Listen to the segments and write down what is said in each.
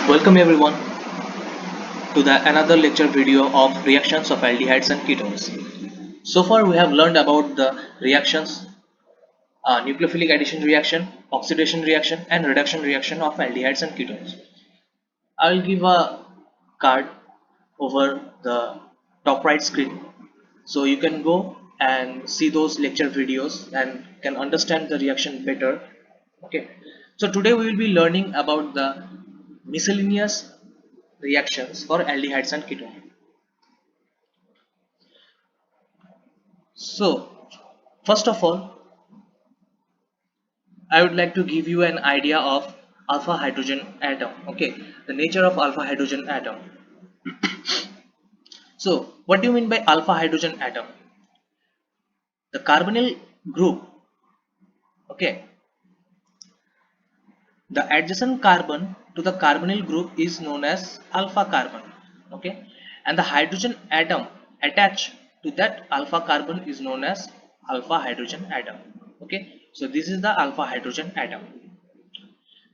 Welcome everyone to the another lecture video of reactions of aldehydes and ketones. So far we have learned about the reactions, nucleophilic addition reaction, oxidation reaction and reduction reaction of aldehydes and ketones. I will give a card over the top right screen so you can go and see those lecture videos and can understand the reaction better. Okay, so today we will be learning about the miscellaneous reactions for aldehydes and ketones. So, first of all, I would like to give you an idea of alpha hydrogen atom. Okay, the nature of alpha hydrogen atom. So, what do you mean by alpha hydrogen atom? The carbonyl group. Okay, the adjacent carbon to the carbonyl group is known as alpha carbon. Okay, and the hydrogen atom attached to that alpha carbon is known as alpha hydrogen atom. Okay, so this is the alpha hydrogen atom.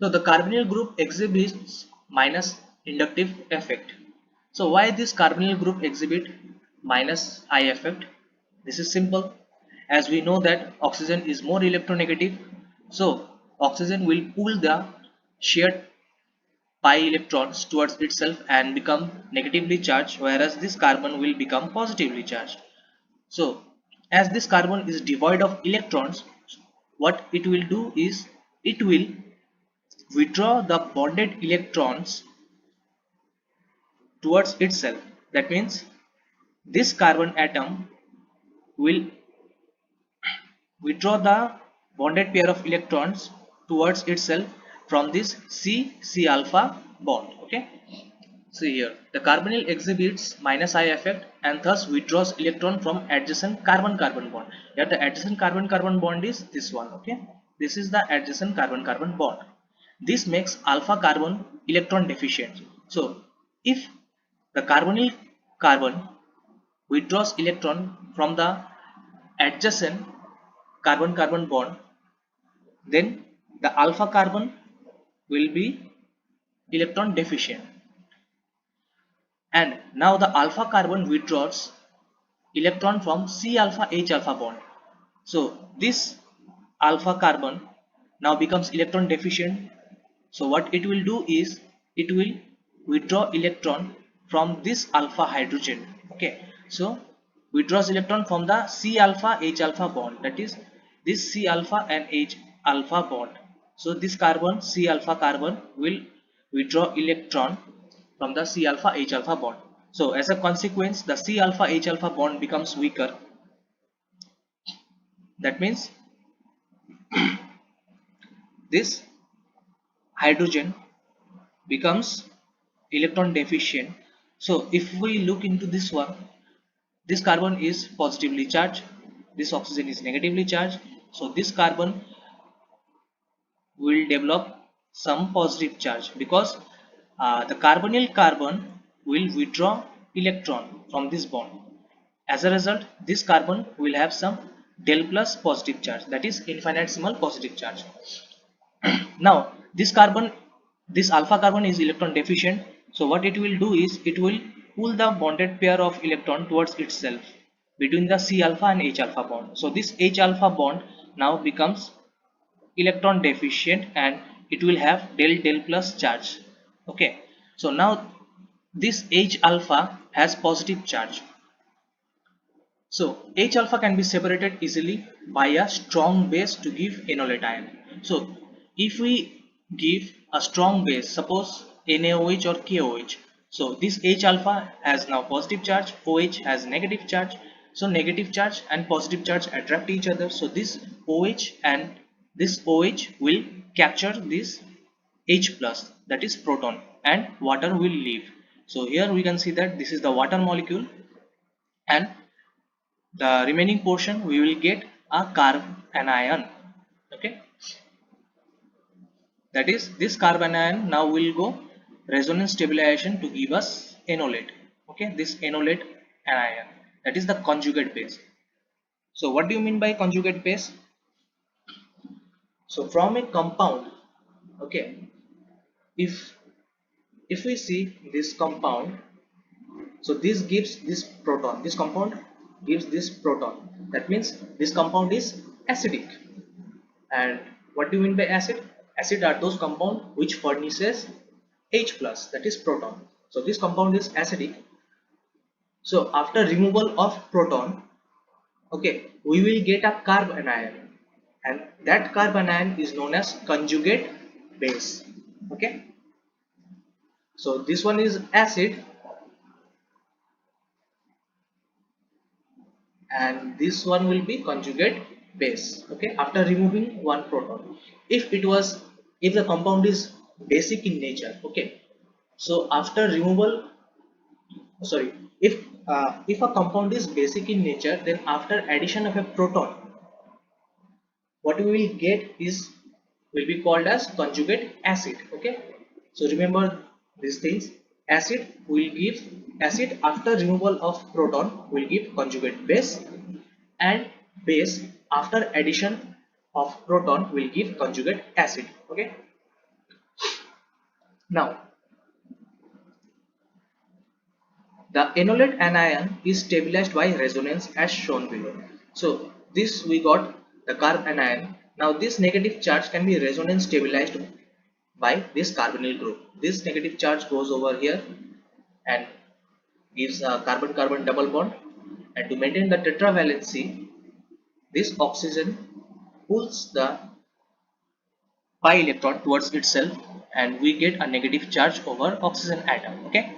So the carbonyl group exhibits minus inductive effect. So why this carbonyl group exhibit minus I effect? This is simple. As we know that oxygen is more electronegative, so oxygen will pull the shared pi electrons towards itself and become negatively charged, whereas this carbon will become positively charged. So as this carbon is devoid of electrons, what it will do is it will withdraw the bonded electrons towards itself. That means this carbon atom will withdraw the bonded pair of electrons towards itself from this C alpha bond. Okay, see here the carbonyl exhibits minus I effect and thus withdraws electron from adjacent carbon carbon bond. Here the adjacent carbon carbon bond is this one. Okay, this is the adjacent carbon carbon bond. This makes alpha carbon electron deficient. So if the carbonyl carbon withdraws electron from the adjacent carbon carbon bond, then the alpha carbon will be electron deficient, and now the alpha carbon withdraws electron from C alpha H alpha bond. So this alpha carbon now becomes electron deficient. So what it will do is it will withdraw electron from this alpha hydrogen. Okay, so withdraws electron from the C alpha H alpha bond, that is this C alpha and H alpha bond. So this carbon C alpha carbon will withdraw electron from the C alpha H alpha bond. So as a consequence the C alpha H alpha bond becomes weaker. That means this hydrogen becomes electron deficient. So if we look into this one, this carbon is positively charged, this oxygen is negatively charged, so this carbon will develop some positive charge because the carbonyl carbon will withdraw electron from this bond. As a result, this carbon will have some del plus positive charge, that is infinitesimal positive charge. Now this alpha carbon is electron deficient, so what it will do is it will pull the bonded pair of electron towards itself between the C alpha and H alpha bond. So this H alpha bond now becomes electron deficient and it will have del plus charge. Okay, so now this H alpha has positive charge. So H alpha can be separated easily by a strong base to give enolate ion. So if we give a strong base, suppose NaOH or KOH, so this H alpha has now positive charge, OH has negative charge. So negative charge and positive charge attract each other. So this OH and this OH will capture this H plus, that is proton, and water will leave. So here we can see that this is the water molecule, and the remaining portion we will get a carbanion. Okay, that is this carbanion now will go resonance stabilization to give us enolate. Okay, this enolate anion, that is the conjugate base. So what do you mean by conjugate base? So from a compound, okay, if if we see this compound, so this gives this proton, this compound gives this proton, that means this compound is acidic. And what do you mean by acid? Acid are those compound which furnishes H plus, that is proton. So this compound is acidic. So after removal of proton, okay, we will get a carbon ion, and that carbon ion is known as conjugate base. Okay, so this one is acid and this one will be conjugate base. Okay, after removing one proton, if the compound is basic in nature, okay, so after removal, sorry, if a compound is basic in nature, then after addition of a proton, what we will get is will be called as conjugate acid. Okay, so remember these things. Acid after removal of proton will give conjugate base, and base after addition of proton will give conjugate acid. Okay, now the enolate anion is stabilized by resonance as shown below. So this we got the carb anion. Now this negative charge can be resonance stabilized by this carbonyl group. This negative charge goes over here and gives a carbon-carbon double bond, and to maintain the tetravalency, this oxygen pulls the pi electron towards itself, and we get a negative charge over oxygen atom. Okay,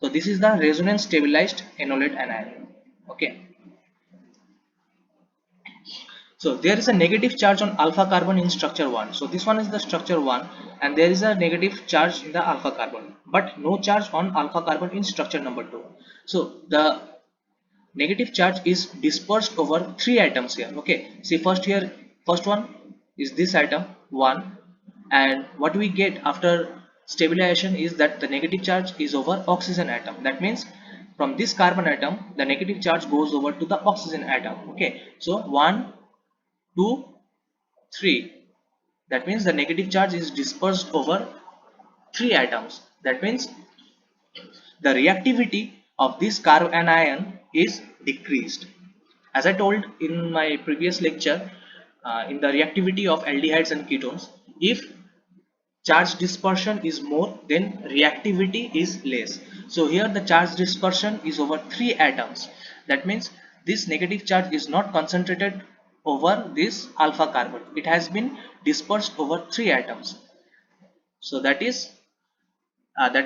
so this is the resonance stabilized enolate anion. Okay, so there is a negative charge on alpha carbon in structure 1. So this one is the structure 1, and there is a negative charge in the alpha carbon, but no charge on alpha carbon in structure number 2. So the negative charge is dispersed over 3 atoms here. Okay, see first here, first one is this atom 1, and what we get after stabilization is that the negative charge is over oxygen atom. That means from this carbon atom the negative charge goes over to the oxygen atom. Okay, so 1, 2, 3, that means the negative charge is dispersed over 3 atoms. That means the reactivity of this carbanion is decreased. As I told in my previous lecture, in the reactivity of aldehydes and ketones, if charge dispersion is more, then reactivity is less. So here the charge dispersion is over 3 atoms. That means this negative charge is not concentrated over this alpha carbon. It has been dispersed over 3 atoms. So that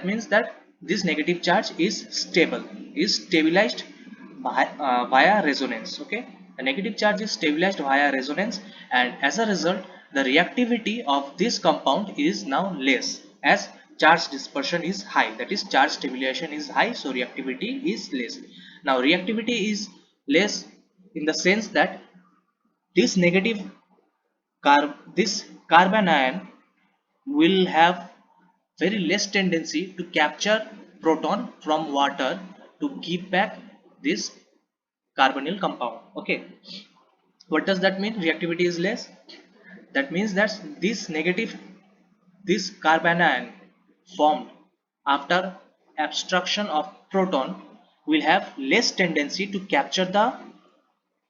means that this negative charge is stabilized via resonance. Okay, the negative charge is stabilized via resonance, and as a result the reactivity of this compound is now less, as charge dispersion is high, that is charge stabilization is high, so reactivity is less. Now reactivity is less in the sense that this this carbon ion will have very less tendency to capture proton from water to give back this carbonyl compound. Okay, what does that mean? Reactivity is less. That means that this carbanion formed after abstraction of proton will have less tendency to capture the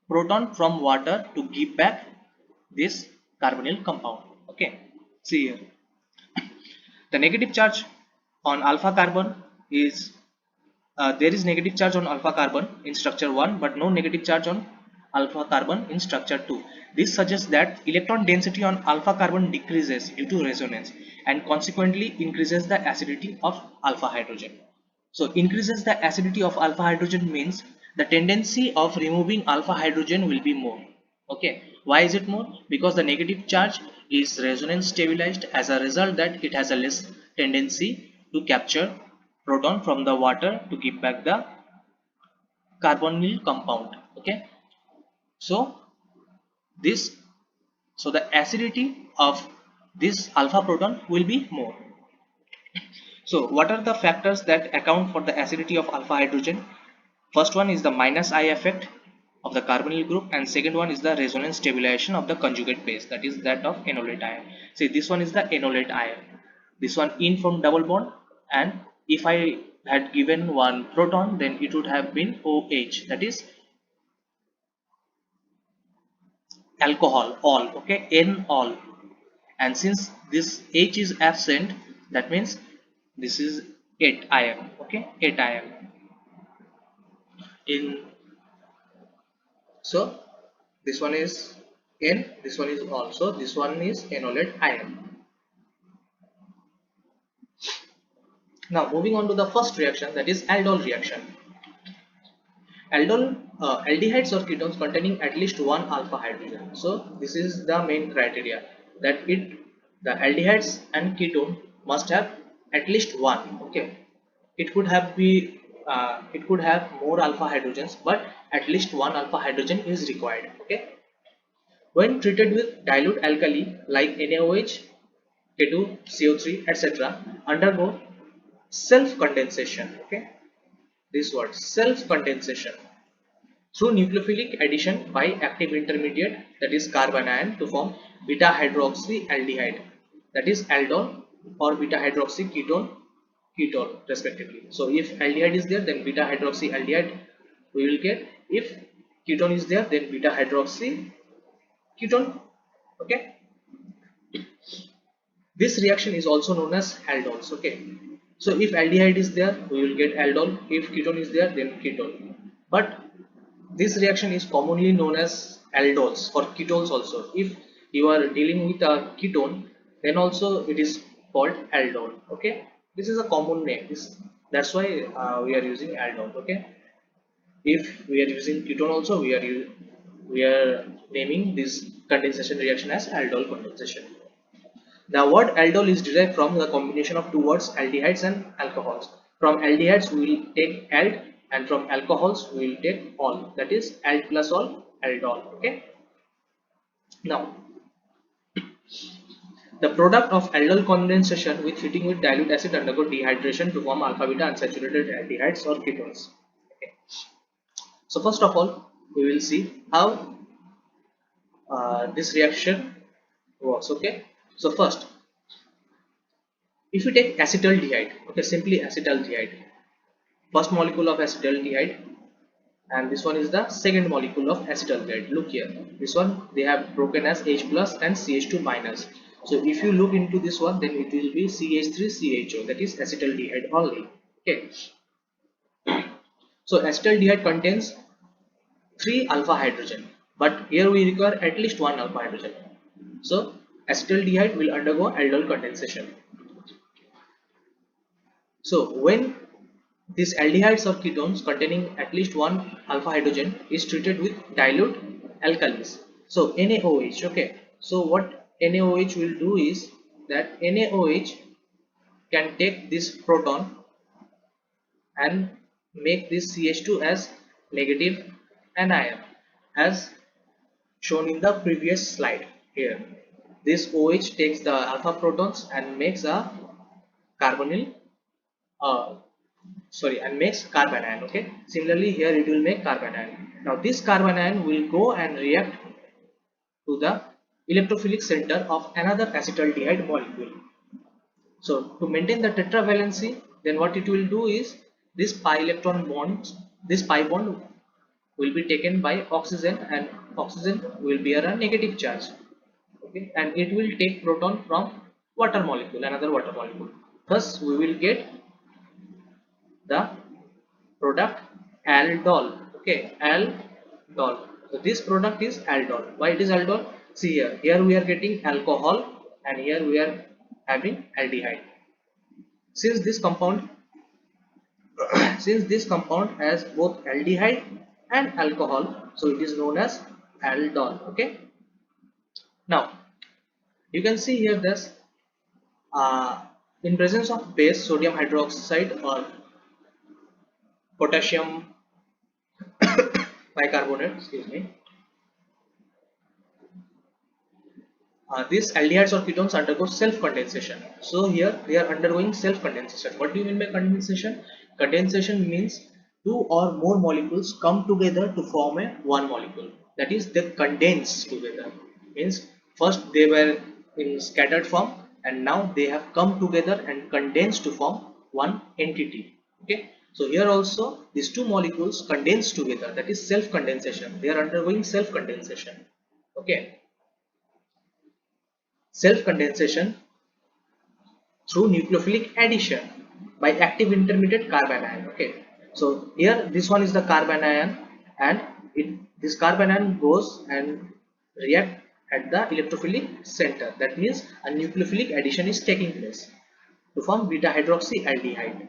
proton from water to give back this carbonyl compound. Okay, see here, the negative charge on alpha carbon is there is negative charge on alpha carbon in structure 1, but no negative charge on alpha carbon in structure 2. This suggests that electron density on alpha carbon decreases due to resonance, and consequently increases the acidity of alpha hydrogen. So increases the acidity of alpha hydrogen means the tendency of removing alpha hydrogen will be more. Okay, why is it more? Because the negative charge is resonance stabilized. As a result, that it has a less tendency to capture proton from the water to give back the carbonyl compound. Okay, so this so the acidity of this alpha proton will be more. So what are the factors that account for the acidity of alpha hydrogen? First one is the minus I effect of the carbonyl group, and second one is the resonance stabilization of the conjugate base, that is that of enolate ion. See, this one is the enolate ion. This one in from double bond, and if I had given one proton, then it would have been OH, that is alcohol, all, okay, N all. And since this H is absent, that means this is 8 ion, okay, 8 ion in. So this one is N, this one is also, this one is enolate ion. Now moving on to the first reaction, that is aldol reaction. Aldol, aldehydes or ketones containing at least one alpha hydrogen. So this is the main criteria, that the aldehydes and ketone must have at least one. Okay, it could have it could have more alpha hydrogens, but at least one alpha hydrogen is required. Okay, when treated with dilute alkali like NaOH, K2CO3, etc., undergo self condensation. Okay, this word self condensation through nucleophilic addition by active intermediate, that is carbon ion, to form beta hydroxyaldehyde, that is aldol, or beta hydroxy ketone respectively. So if aldehyde is there, then beta hydroxyaldehyde we will get. If ketone is there, then beta hydroxy ketone. Okay, this reaction is also known as aldols. Okay, so if aldehyde is there, we will get aldol. If ketone is there, then ketone. But this reaction is commonly known as aldols for ketones also. If you are dealing with a ketone, then also it is called aldol. Okay, this is a common name. That's why we are using aldol. Okay, if we are using ketone also, we are naming this condensation reaction as aldol condensation. The word aldol is derived from the combination of two words, aldehydes and alcohols. From aldehydes we will take ald, and from alcohols we will take all. That is ald plus all, aldol. Okay. Now the product of aldol condensation with heating with dilute acid undergo dehydration to form alpha beta unsaturated aldehydes or ketones. Okay. So first of all, we will see how this reaction works. Okay. So first, if you take acetaldehyde, okay, simply acetaldehyde, first molecule of acetaldehyde, and this one is the second molecule of acetaldehyde. Look here, this one they have broken as H plus and CH2 minus. So if you look into this one, then it will be CH3CHO, that is acetaldehyde only. Okay, so acetaldehyde contains 3 alpha hydrogen, but here we require at least 1 alpha hydrogen. So acetaldehyde will undergo aldol condensation. So when these aldehydes or ketones containing at least one alpha hydrogen is treated with dilute alkalis, so NaOH, okay, so what NaOH will do is that NaOH can take this proton and make this CH2 as negative anion, as shown in the previous slide. Here this OH takes the alpha protons and makes a carbonyl, uh, and makes carbon ion. Okay, similarly here it will make carbon ion. Now this carbon ion will go and react to the electrophilic center of another acetaldehyde molecule. So to maintain the tetravalency, then what it will do is this pi electron bonds, this pi bond will be taken by oxygen, and oxygen will bear a negative charge. Okay, and it will take proton from water molecule, another water molecule. Thus we will get the product aldol. Okay, aldol. So this product is aldol. Why it is aldol? See here we are getting alcohol, and here we are having aldehyde. Since this compound since this compound has both aldehyde and alcohol, so it is known as aldol. Okay, now you can see here this, in presence of base sodium hydroxide or potassium bicarbonate, excuse me, these aldehydes or ketones undergo self-condensation. So here they are undergoing self-condensation. What do you mean by condensation? Condensation means two or more molecules come together to form a one molecule. That is, they condense together. Means first they were in scattered form, and now they have come together and condensed to form one entity. Okay, so here also these two molecules condense together, that is self condensation. They are undergoing self condensation. Okay, self condensation through nucleophilic addition by active intermediate carbon ion. Okay, so here this one is the carbon ion, and this carbon ion goes and react at the electrophilic center. That means a nucleophilic addition is taking place to form beta hydroxyaldehyde.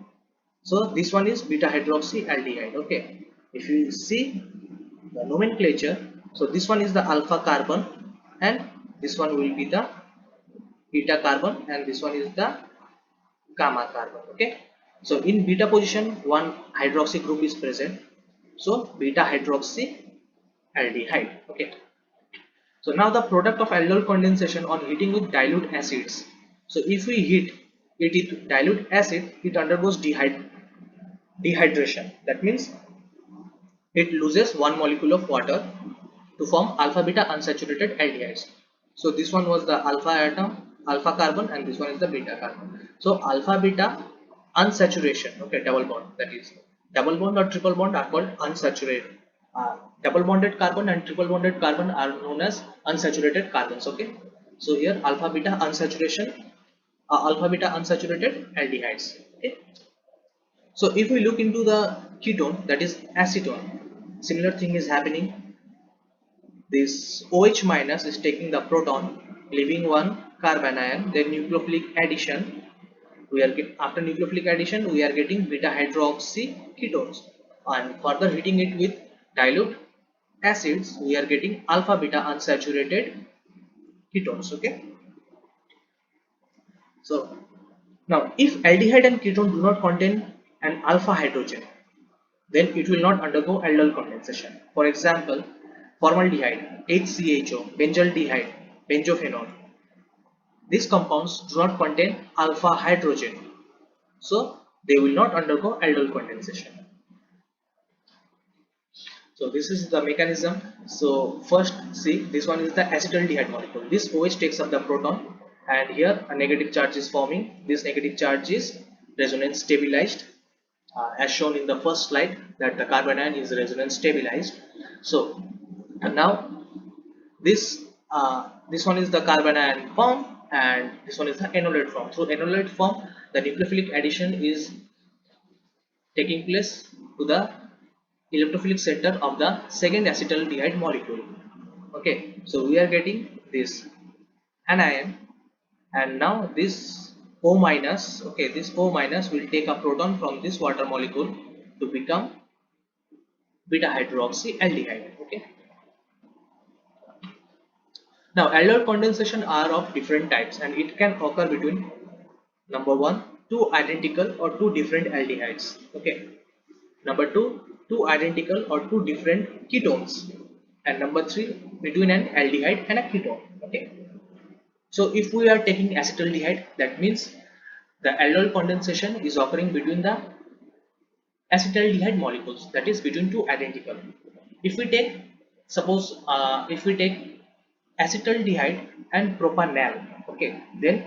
So this one is beta hydroxyaldehyde. Okay, if you see the nomenclature, so this one is the alpha carbon, and this one will be the beta carbon, and this one is the gamma carbon. Okay, so in beta position one hydroxy group is present, so beta hydroxyaldehyde. Okay, so now the product of aldol condensation on heating with dilute acids. So if we heat it with dilute acid, it undergoes dehydration. That means it loses one molecule of water to form alpha beta unsaturated aldehydes. So this one was the alpha atom, alpha carbon, and this one is the beta carbon. So alpha beta unsaturation, okay, double bond, that is double bond or triple bond are called unsaturated. Double bonded carbon and triple bonded carbon are known as unsaturated carbons. Okay, so here alpha beta unsaturation, alpha beta unsaturated aldehydes. Okay, so if we look into the ketone, that is acetone, similar thing is happening. This OH minus is taking the proton, leaving one carbon ion. Then nucleophilic addition, after nucleophilic addition we are getting beta hydroxy ketones, and further heating it with dilute acids we are getting alpha beta unsaturated ketones. Okay, so now if aldehyde and ketone do not contain an alpha hydrogen, then it will not undergo aldol condensation. For example, formaldehyde, HCHO, benzaldehyde, benzophenone. These compounds do not contain alpha hydrogen, so they will not undergo aldol condensation. So this is the mechanism. So first see, this one is the acetaldehyde molecule. This OH takes up the proton, and here a negative charge is forming. This negative charge is resonance stabilized, as shown in the first slide that the carbon ion is resonance stabilized. So and now this one is the carbon ion form, and this one is the enolate form. Through enolate form the nucleophilic addition is taking place to the electrophilic center of the second acetaldehyde molecule. Okay, so we are getting this anion, and now this O minus, okay, this O minus will take a proton from this water molecule to become beta hydroxyaldehyde. Okay, now aldol condensation are of different types, and it can occur between number one, two identical or two different aldehydes. Okay, number two, two identical or two different ketones, and number three, between an aldehyde and a ketone. Okay, so if we are taking acetaldehyde, that means the aldol condensation is occurring between the acetaldehyde molecules, that is between two identical. If we take, suppose if we take acetaldehyde and propanal, okay, then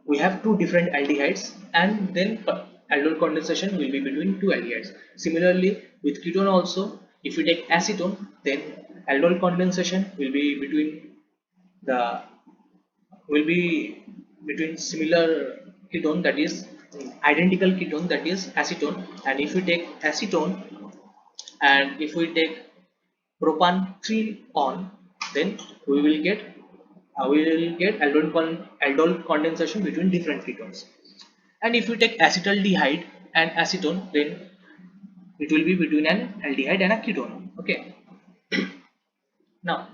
we have two different aldehydes, and then aldol condensation will be between two aldehydes. Similarly with ketone also, if we take acetone, then aldol condensation will be between the similar ketone, that is identical ketone, that is acetone. And if we take acetone and if we take propan 3 on, then we will get aldol condensation between different ketones. And if we take acetaldehyde and acetone, then it will be between an aldehyde and a ketone. Okay, now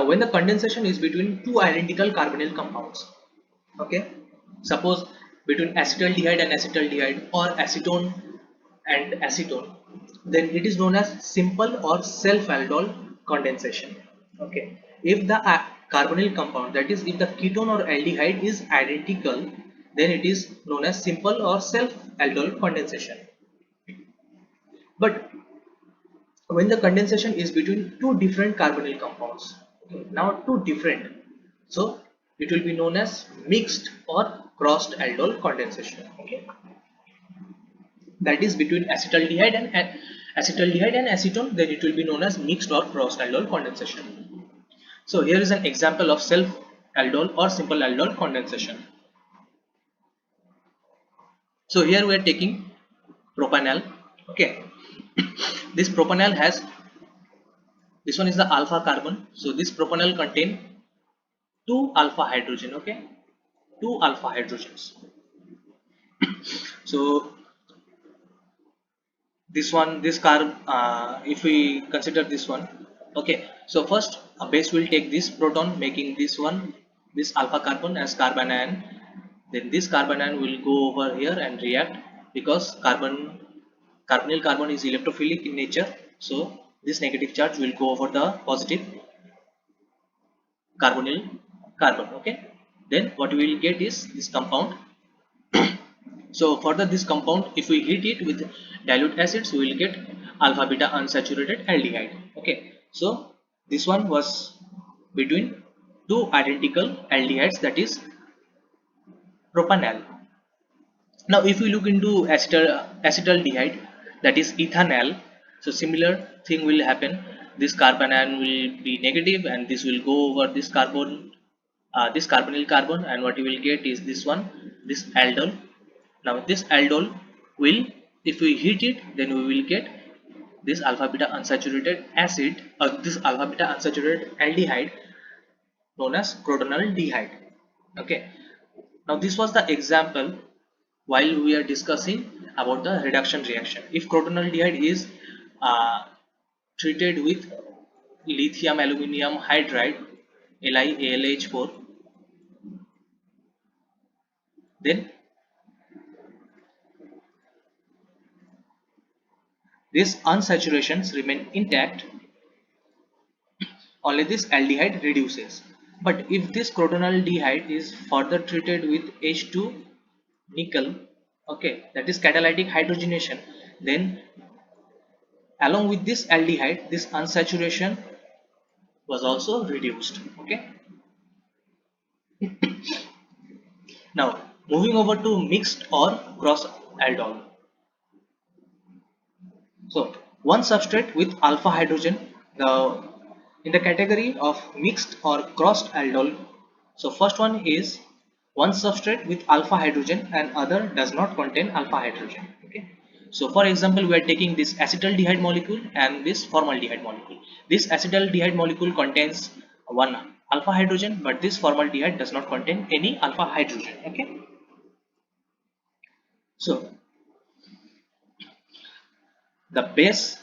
when the condensation is between two identical carbonyl compounds, okay, suppose between acetaldehyde and acetaldehyde, or acetone and acetone, then it is known as simple or self aldol condensation. Okay, if the carbonyl compound, that is if the ketone or aldehyde is identical, then it is known as simple or self aldol condensation. But when the condensation is between two different carbonyl compounds, okay, now two different, so it will be known as mixed or crossed aldol condensation. Okay, that is between acetaldehyde and acetone, then it will be known as mixed or crossed aldol condensation. So here is an example of self aldol or simple aldol condensation. So here we are taking propanol. Okay, this propanol has, this one is the alpha carbon. So this propanol contain two alpha hydrogen. Okay, two alpha hydrogens. So this one, this carb, if we consider this one, okay, so first a base will take this proton, making this one, this alpha carbon as carbon ion. Then this carbon ion will go over here and react, because carbonyl carbon is electrophilic in nature. So this negative charge will go over the positive carbonyl carbon. Okay, then what we will get is this compound. So further, this compound, if we heat it with dilute acids, we will get alpha beta unsaturated aldehyde. Okay, so this one was between two identical aldehydes, that is propanol. Now if we look into acetaldehyde, that is ethanol, so similar thing will happen. This carbon ion will be negative and this will go over this carbon, this carbonyl carbon, and what you will get is this one, this aldol. Now this aldol will, if we heat it, then we will get this alpha beta unsaturated acid, or this alpha beta unsaturated aldehyde, known as crotonaldehyde. Okay, now this was the example while we are discussing about the reduction reaction. If crotonaldehyde is uh, treated with lithium aluminium hydride, LiAlH4, then these unsaturations remain intact, only this aldehyde reduces. But if this crotonaldehyde is further treated with H2 nickel, okay, that is catalytic hydrogenation, then along with this aldehyde, this unsaturation was also reduced. Okay, now moving over to mixed or cross aldol. So one substrate with alpha hydrogen, the in the category of mixed or crossed aldol. So first one is one substrate with alpha hydrogen and other does not contain alpha hydrogen. Okay. So for example, we are taking this acetaldehyde molecule and this formaldehyde molecule. This acetaldehyde molecule contains one alpha hydrogen, but this formaldehyde does not contain any alpha hydrogen. Okay. So the base,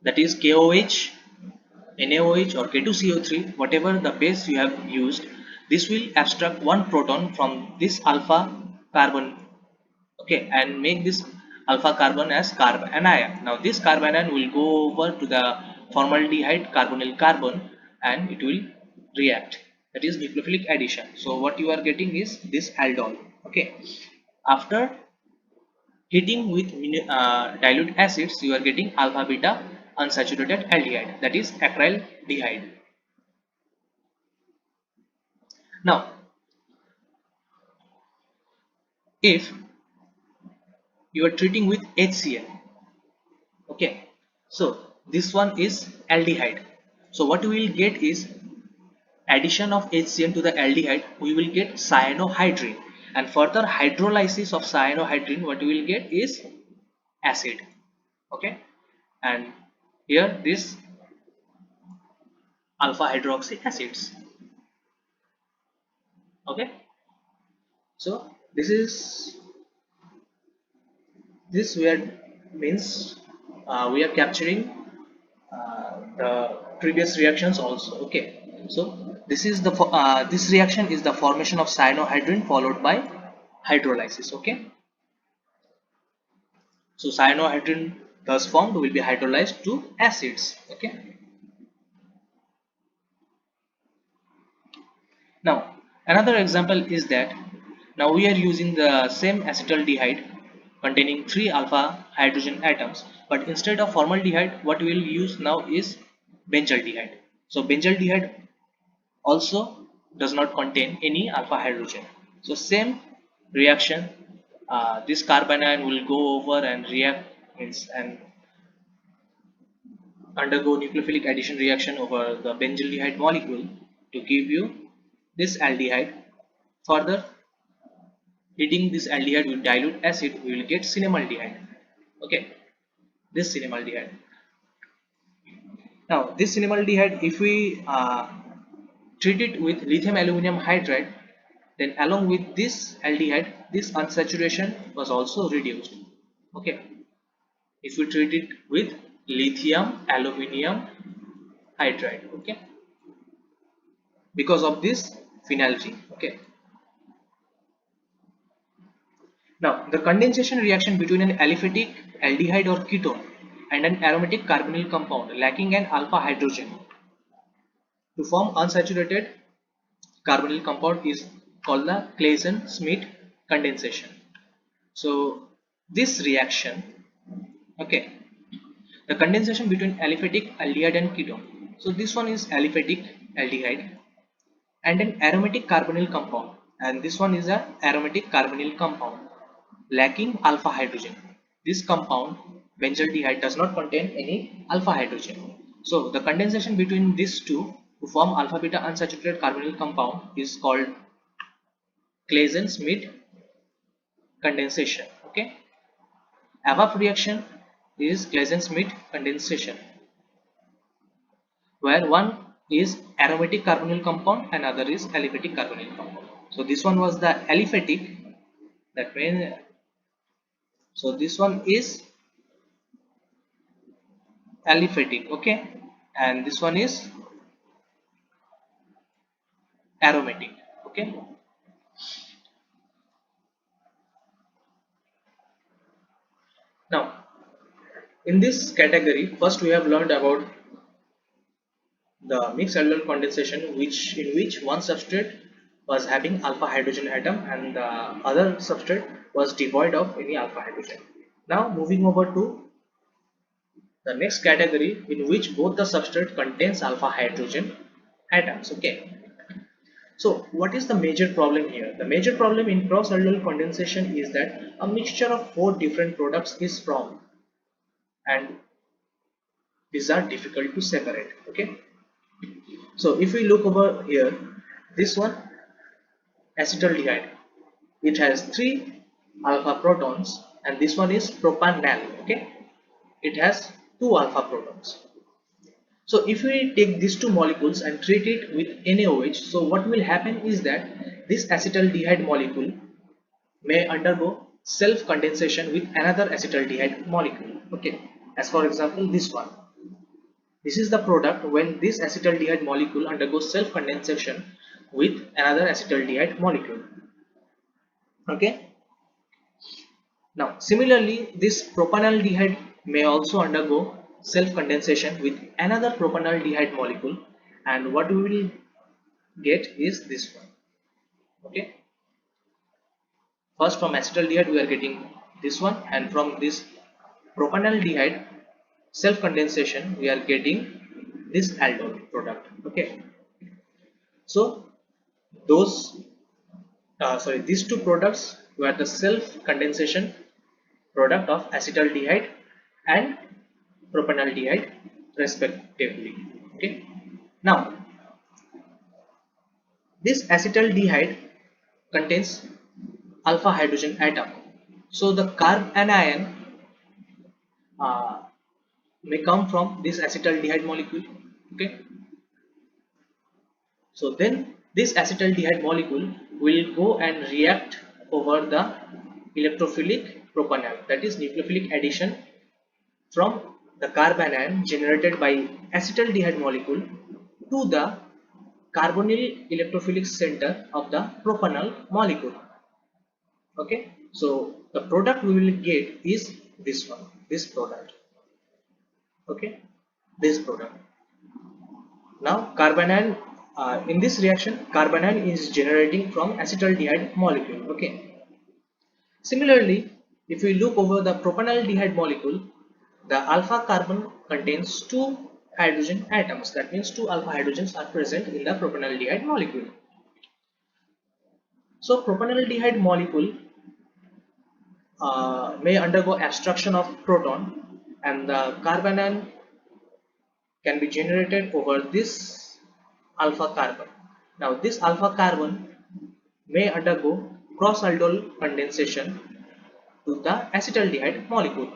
that is KOH, NaOH or K2CO3, whatever the base you have used, this will abstract one proton from this alpha carbon, okay, and make this alpha carbon as carbon anion. Now this carbon anion will go over to the formaldehyde carbonyl carbon and it will react, that is nucleophilic addition. So what you are getting is this aldol. Okay, after heating with dilute acids, you are getting alpha beta unsaturated aldehyde, that is acryldehyde. Now if you are treating with HCl, okay, so this one is aldehyde. So what we will get is addition of HCl to the aldehyde, we will get cyanohydrine, and further hydrolysis of cyanohydrine, what we will get is acid. Okay, and here this alpha hydroxy acids. Okay, so this we are means we are capturing the previous reactions also. Okay, so this is the this reaction is the formation of cyanohydrine followed by hydrolysis. Okay, so cyanohydrine thus formed will be hydrolyzed to acids. Okay, now another example is that now we are using the same acetaldehyde containing 3 alpha hydrogen atoms, but instead of formaldehyde, what we will use now is benzaldehyde. So benzaldehyde also does not contain any alpha hydrogen. So same reaction, this carbanion will go over and react means and undergo nucleophilic addition reaction over the benzaldehyde molecule to give you this aldehyde. Further heating this aldehyde with dilute acid, we will get cinemaldehyde. Okay, this cinemaldehyde. Now this cinemaldehyde, if we treat it with lithium aluminum hydride, then along with this aldehyde, this unsaturation was also reduced. Okay, if we treat it with lithium aluminum hydride, okay, because of this phenylgene. Okay, now the condensation reaction between an aliphatic aldehyde or ketone and an aromatic carbonyl compound lacking an alpha hydrogen to form unsaturated carbonyl compound is called the Claisen-Smith condensation. So this reaction, okay, the condensation between aliphatic aldehyde and ketone. So this one is aliphatic aldehyde and an aromatic carbonyl compound, and this one is a aromatic carbonyl compound lacking alpha hydrogen. This compound benzaldehyde does not contain any alpha hydrogen. So the condensation between these two to form alpha beta unsaturated carbonyl compound is called Claisen-Smith condensation. Okay, above reaction is Claisen-Smith condensation, where one is aromatic carbonyl compound and other is aliphatic carbonyl compound. So this one was the aliphatic, that means, so this one is aliphatic, okay, and this one is aromatic. Okay, now in this category, first we have learned about the mixed allyl condensation, in which one substrate was having alpha hydrogen atom and the other substrate was devoid of any alpha hydrogen. Now moving over to the next category, in which both the substrate contains alpha hydrogen atoms. Okay, so what is the major problem here? The major problem in cross allyl condensation is that a mixture of four different products is formed, and these are difficult to separate. Okay, so if we look over here, this one acetaldehyde, it has three alpha protons, and this one is propanal. Okay, it has two alpha protons. So if we take these two molecules and treat it with NaOH, so what will happen is that this acetaldehyde molecule may undergo self condensation with another acetaldehyde molecule. Okay, as for example this one, this is the product when this acetaldehyde molecule undergoes self condensation with another acetaldehyde molecule. Okay, now similarly this propanaldehyde may also undergo self condensation with another propanaldehyde molecule, and what we will get is this one. Okay, first from acetaldehyde we are getting this one, and from this propanaldehyde self condensation we are getting this aldol product. Okay, so those these two products were the self condensation product of acetaldehyde and propanaldehyde respectively. Okay, now this acetaldehyde contains alpha hydrogen atom, so the carb anion uh, may come from this acetaldehyde molecule. Okay, so then this acetaldehyde molecule will go and react over the electrophilic propanol, that is nucleophilic addition from the carbanion generated by acetaldehyde molecule to the carbonyl electrophilic center of the propanol molecule. Okay, so the product we will get is this one, this product. Okay, this product. Now carbanion, in this reaction carbanion is generating from acetaldehyde molecule. Okay, similarly if we look over the propanaldehyde molecule, the alpha carbon contains two hydrogen atoms, that means two alpha hydrogens are present in the propanaldehyde molecule. So propanaldehyde molecule may undergo abstraction of proton, and the carbanion can be generated over this alpha carbon. Now this alpha carbon may undergo cross-aldol condensation to the acetaldehyde molecule.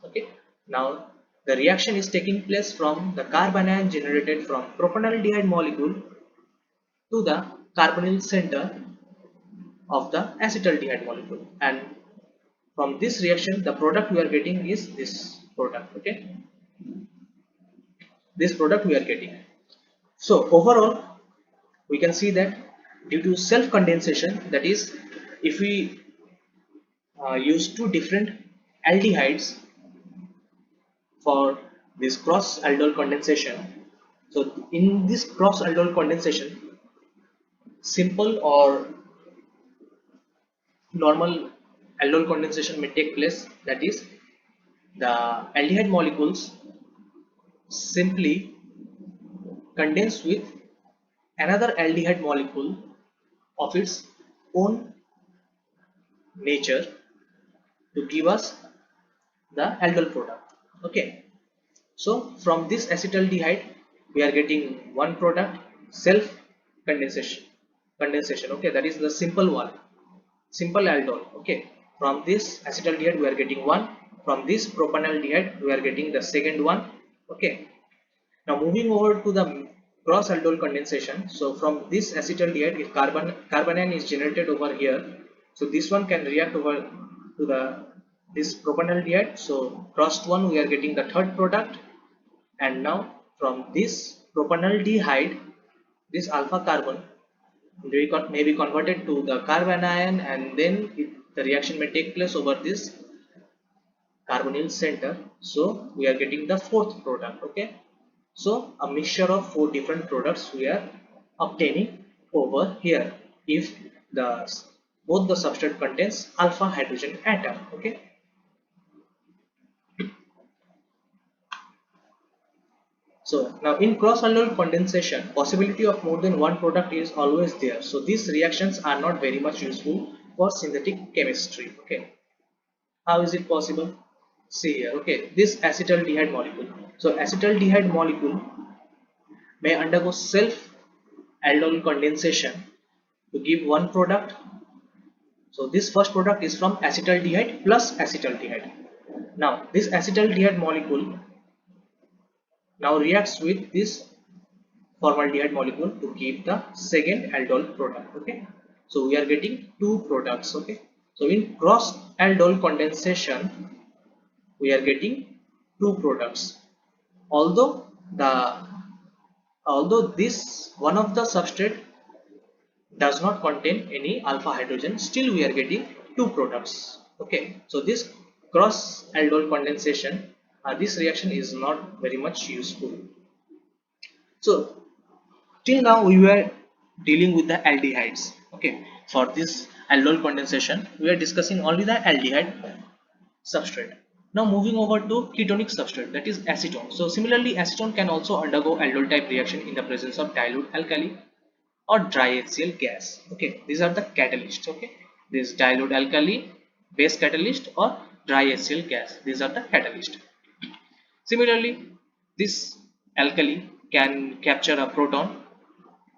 Okay. Now the reaction is taking place from the carbanion generated from propanaldehyde molecule to the carbonyl center of the acetaldehyde molecule, and from this reaction the product we are getting is this product. Okay, this product we are getting. So overall we can see that due to self condensation, that is, if we use two different aldehydes for this cross aldol condensation, so in this cross aldol condensation, simple or normal aldol condensation may take place. That is, the aldehyde molecules simply condense with another aldehyde molecule of its own nature to give us the aldol product. Okay, so from this acetaldehyde we are getting one product, self condensation. Okay, that is the simple one, simple aldol. Okay, from this acetaldehyde we are getting one, from this propanaldehyde we are getting the second one. Okay, now moving over to the cross aldol condensation. So from this acetaldehyde, if carbanion is generated over here, so this one can react over to the this propanaldehyde. So crossed one we are getting the third product, and now from this propanaldehyde, this alpha carbon may be converted to the carbanion, and then the reaction may take place over this carbonyl center. So we are getting the fourth product. Okay, so a mixture of four different products we are obtaining over here if the both the substrate contains alpha hydrogen atom. Okay, so now in cross-aldol condensation, possibility of more than one product is always there. So these reactions are not very much useful for synthetic chemistry. Okay, how is it possible? See here. Okay, this acetaldehyde molecule. So acetaldehyde molecule may undergo self aldol condensation to give one product. So this first product is from acetaldehyde plus acetaldehyde. Now this acetaldehyde molecule now reacts with this formaldehyde molecule to give the second aldol product. Okay, so we are getting two products. Okay, so in cross aldol condensation we are getting two products. Although the although this one of the substrate does not contain any alpha hydrogen, still we are getting two products. Okay, so this cross aldol condensation, this reaction is not very much useful. So till now we were dealing with the aldehydes. Okay, for this aldol condensation we are discussing only the aldehyde substrate. Now moving over to ketonic substrate, that is acetone. So similarly acetone can also undergo aldol type reaction in the presence of dilute alkali or dry HCl gas. Okay, these are the catalysts. Okay, this dilute alkali, base catalyst, or dry HCl gas, these are the catalysts. Similarly, this alkali can capture a proton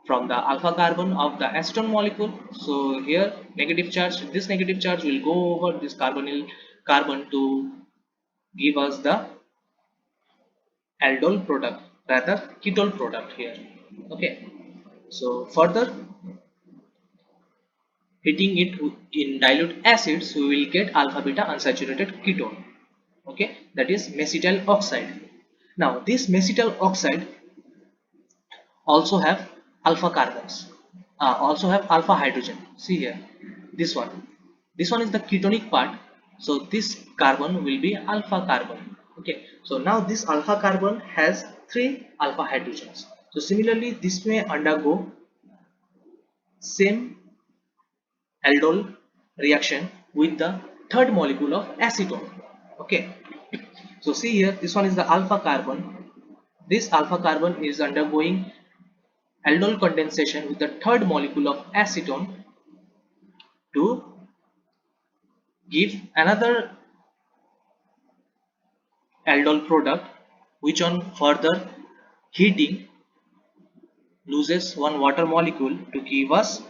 from the alpha carbon of the acetone molecule. So here negative charge, this negative charge will go over this carbonyl carbon to give us the aldol product, rather ketol product here. Okay, so further heating it in dilute acids, we will get alpha beta unsaturated ketone. Okay, that is mesityl oxide. Now this mesityl oxide also have alpha carbons, also have alpha hydrogen. See here, this one is the ketonic part. So this carbon will be alpha carbon. Okay, so now this alpha carbon has three alpha hydrogens. So similarly this may undergo same aldol reaction with the third molecule of acetone. Okay, so see here, this one is the alpha carbon. This alpha carbon is undergoing aldol condensation with the third molecule of acetone to give another aldol product, which on further heating loses one water molecule to give us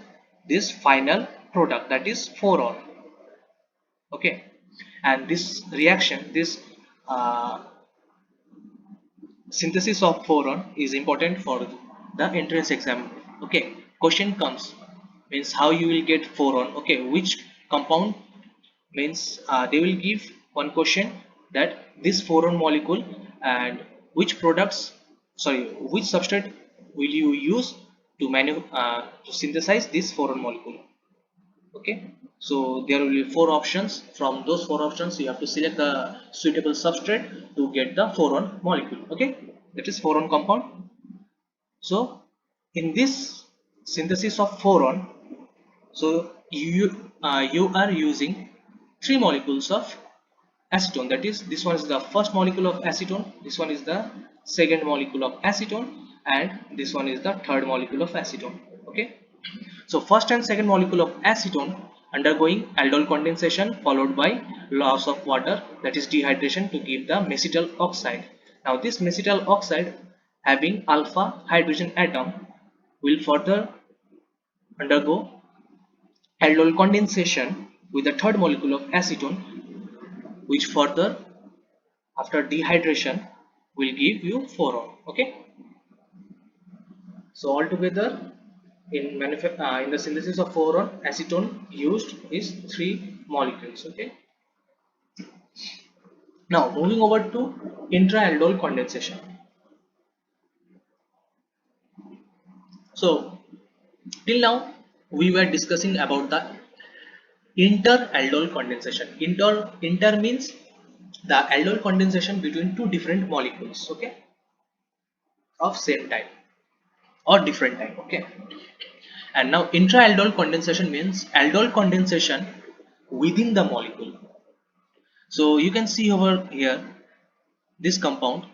this final product, that is 4-on. Okay, and this reaction, this uh, synthesis of 4-on is important for the entrance exam. Okay, question comes, means how you will get 4-on. Okay, which compound, means they will give one question that this 4-on molecule and which products, sorry, which substrate will you use to to synthesize this 4-on molecule. Okay, so there will be four options. From those four options you have to select the suitable substrate to get the 4-on molecule. Okay, that is 4-on compound. So in this synthesis of 4-on, so you are using three molecules of acetone, that is this one is the first molecule of acetone, this one is the second molecule of acetone, and this one is the third molecule of acetone. Okay, so first and second molecule of acetone undergoing aldol condensation followed by loss of water, that is dehydration, to give the mesityl oxide. Now this mesityl oxide having alpha hydrogen atom will further undergo aldol condensation with the third molecule of acetone, which further after dehydration will give you 4-on. Okay, so altogether in the synthesis of 4-on, acetone used is three molecules. Okay, now moving over to intraaldol condensation. So till now we were discussing about the interaldol condensation. Inter means the aldol condensation between two different molecules, okay, of same type or different type. Okay, and now intraaldol condensation means aldol condensation within the molecule. So you can see over here this compound.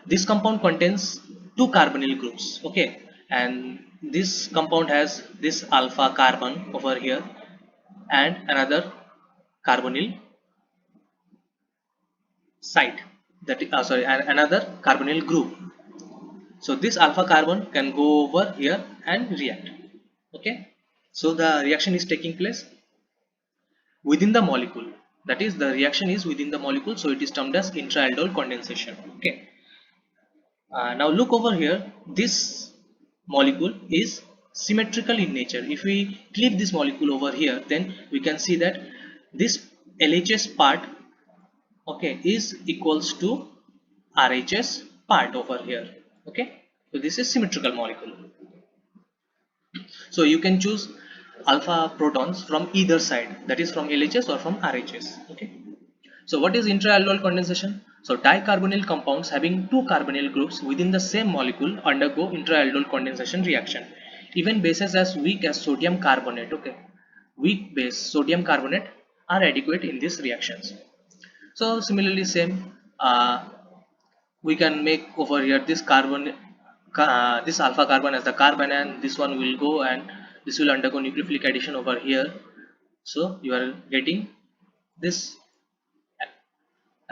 This compound contains two carbonyl groups. Okay, and this compound has this alpha carbon over here and another carbonyl site, that sorry, another carbonyl group. So this alpha carbon can go over here and react. Okay, so the reaction is taking place within the molecule, that is the reaction is within the molecule, so it is termed as intraaldol condensation. Okay, now look over here, this molecule is symmetrical in nature. If we clip this molecule over here, then we can see that this LHS part, okay, is equals to RHS part over here. Okay, so this is symmetrical molecule. So you can choose alpha protons from either side, that is from LHS or from RHS. Okay, so what is intraaldol condensation? So dicarbonyl compounds having two carbonyl groups within the same molecule undergo intraaldol condensation reaction. Even bases as weak as sodium carbonate, okay, weak base sodium carbonate are adequate in these reactions. So similarly same, we can make over here this carbon, this alpha carbon as the carbon, and this one will go and this will undergo nucleophilic addition over here. So you are getting this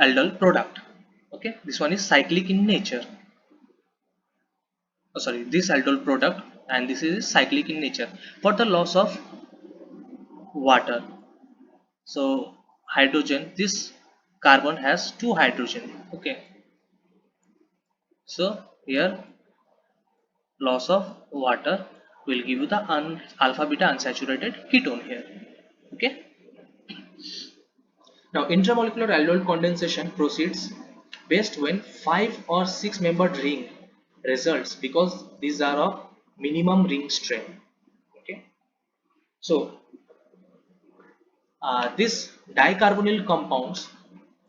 aldol product. Okay, this one is cyclic in nature. Oh, sorry, this aldol product, and this is cyclic in nature. For the loss of water, so hydrogen, this carbon has two hydrogen. Okay, so here loss of water will give you the alpha beta unsaturated ketone here. Okay, now intramolecular aldol condensation proceeds best when 5 or 6 membered ring results, because these are of minimum ring strength. Okay, so this dicarbonyl compounds,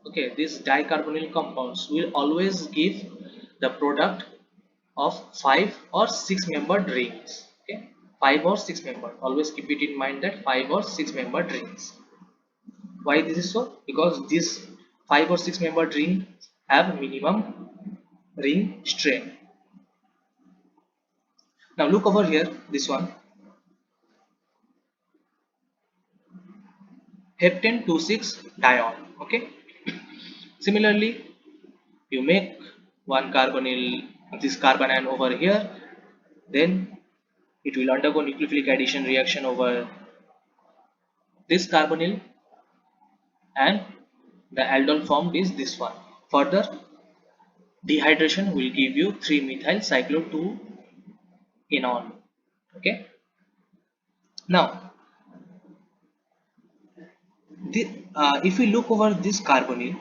okay, these dicarbonyl compounds will always give the product of 5 or 6 membered rings. Okay, 5 or 6 membered, always keep it in mind that 5 or 6 membered rings. Why this is so? Because these 5 or 6 membered ring have minimum ring strength. Now look over here, this one. heptane 2,6 diol. Okay. Similarly, you make one carbonyl, this carbon ion over here, then it will undergo nucleophilic addition reaction over this carbonyl, and the aldol formed is this one. Further dehydration will give you 3-methyl cyclo 2 enol. Okay. Now if we look over this carbonyl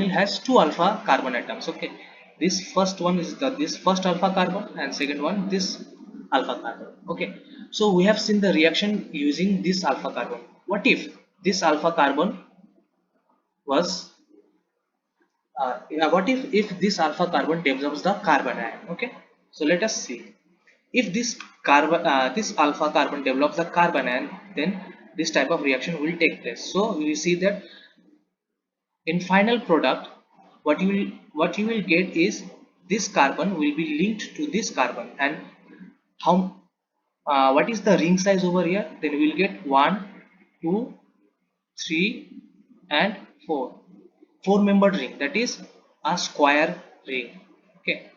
has two alpha carbon atoms. Okay, this first one is this first alpha carbon, and second one this alpha carbon. Okay, so we have seen the reaction using this alpha carbon. What if this alpha carbon was yeah, what if this alpha carbon develops the carbon ion? Okay, so let us see. If this alpha carbon develops the carbon ion, then this type of reaction will take place. So we see that in final product, what you will get is this carbon will be linked to this carbon, and how what is the ring size over here? Then we will get 1, 2, 3 and 4, 4-membered ring, that is a square ring. Okay,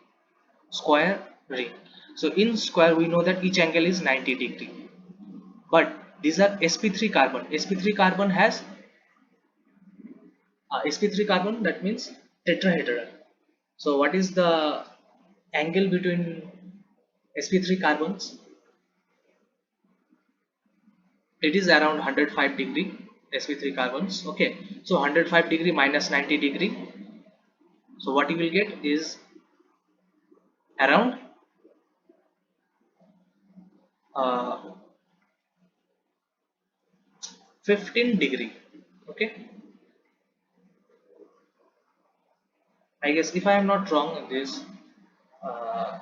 square ring. So in square we know that each angle is 90 degree, but these are sp3 carbon. Sp3 carbon has sp3 carbon, that means tetrahedral. So what is the angle between sp3 carbons? It is around 105 degree. Sp3 carbons. Okay, so 105 degree minus 90 degree, so what you will get is around uh, 15 degree. Okay, I guess if I am not wrong in this, uh,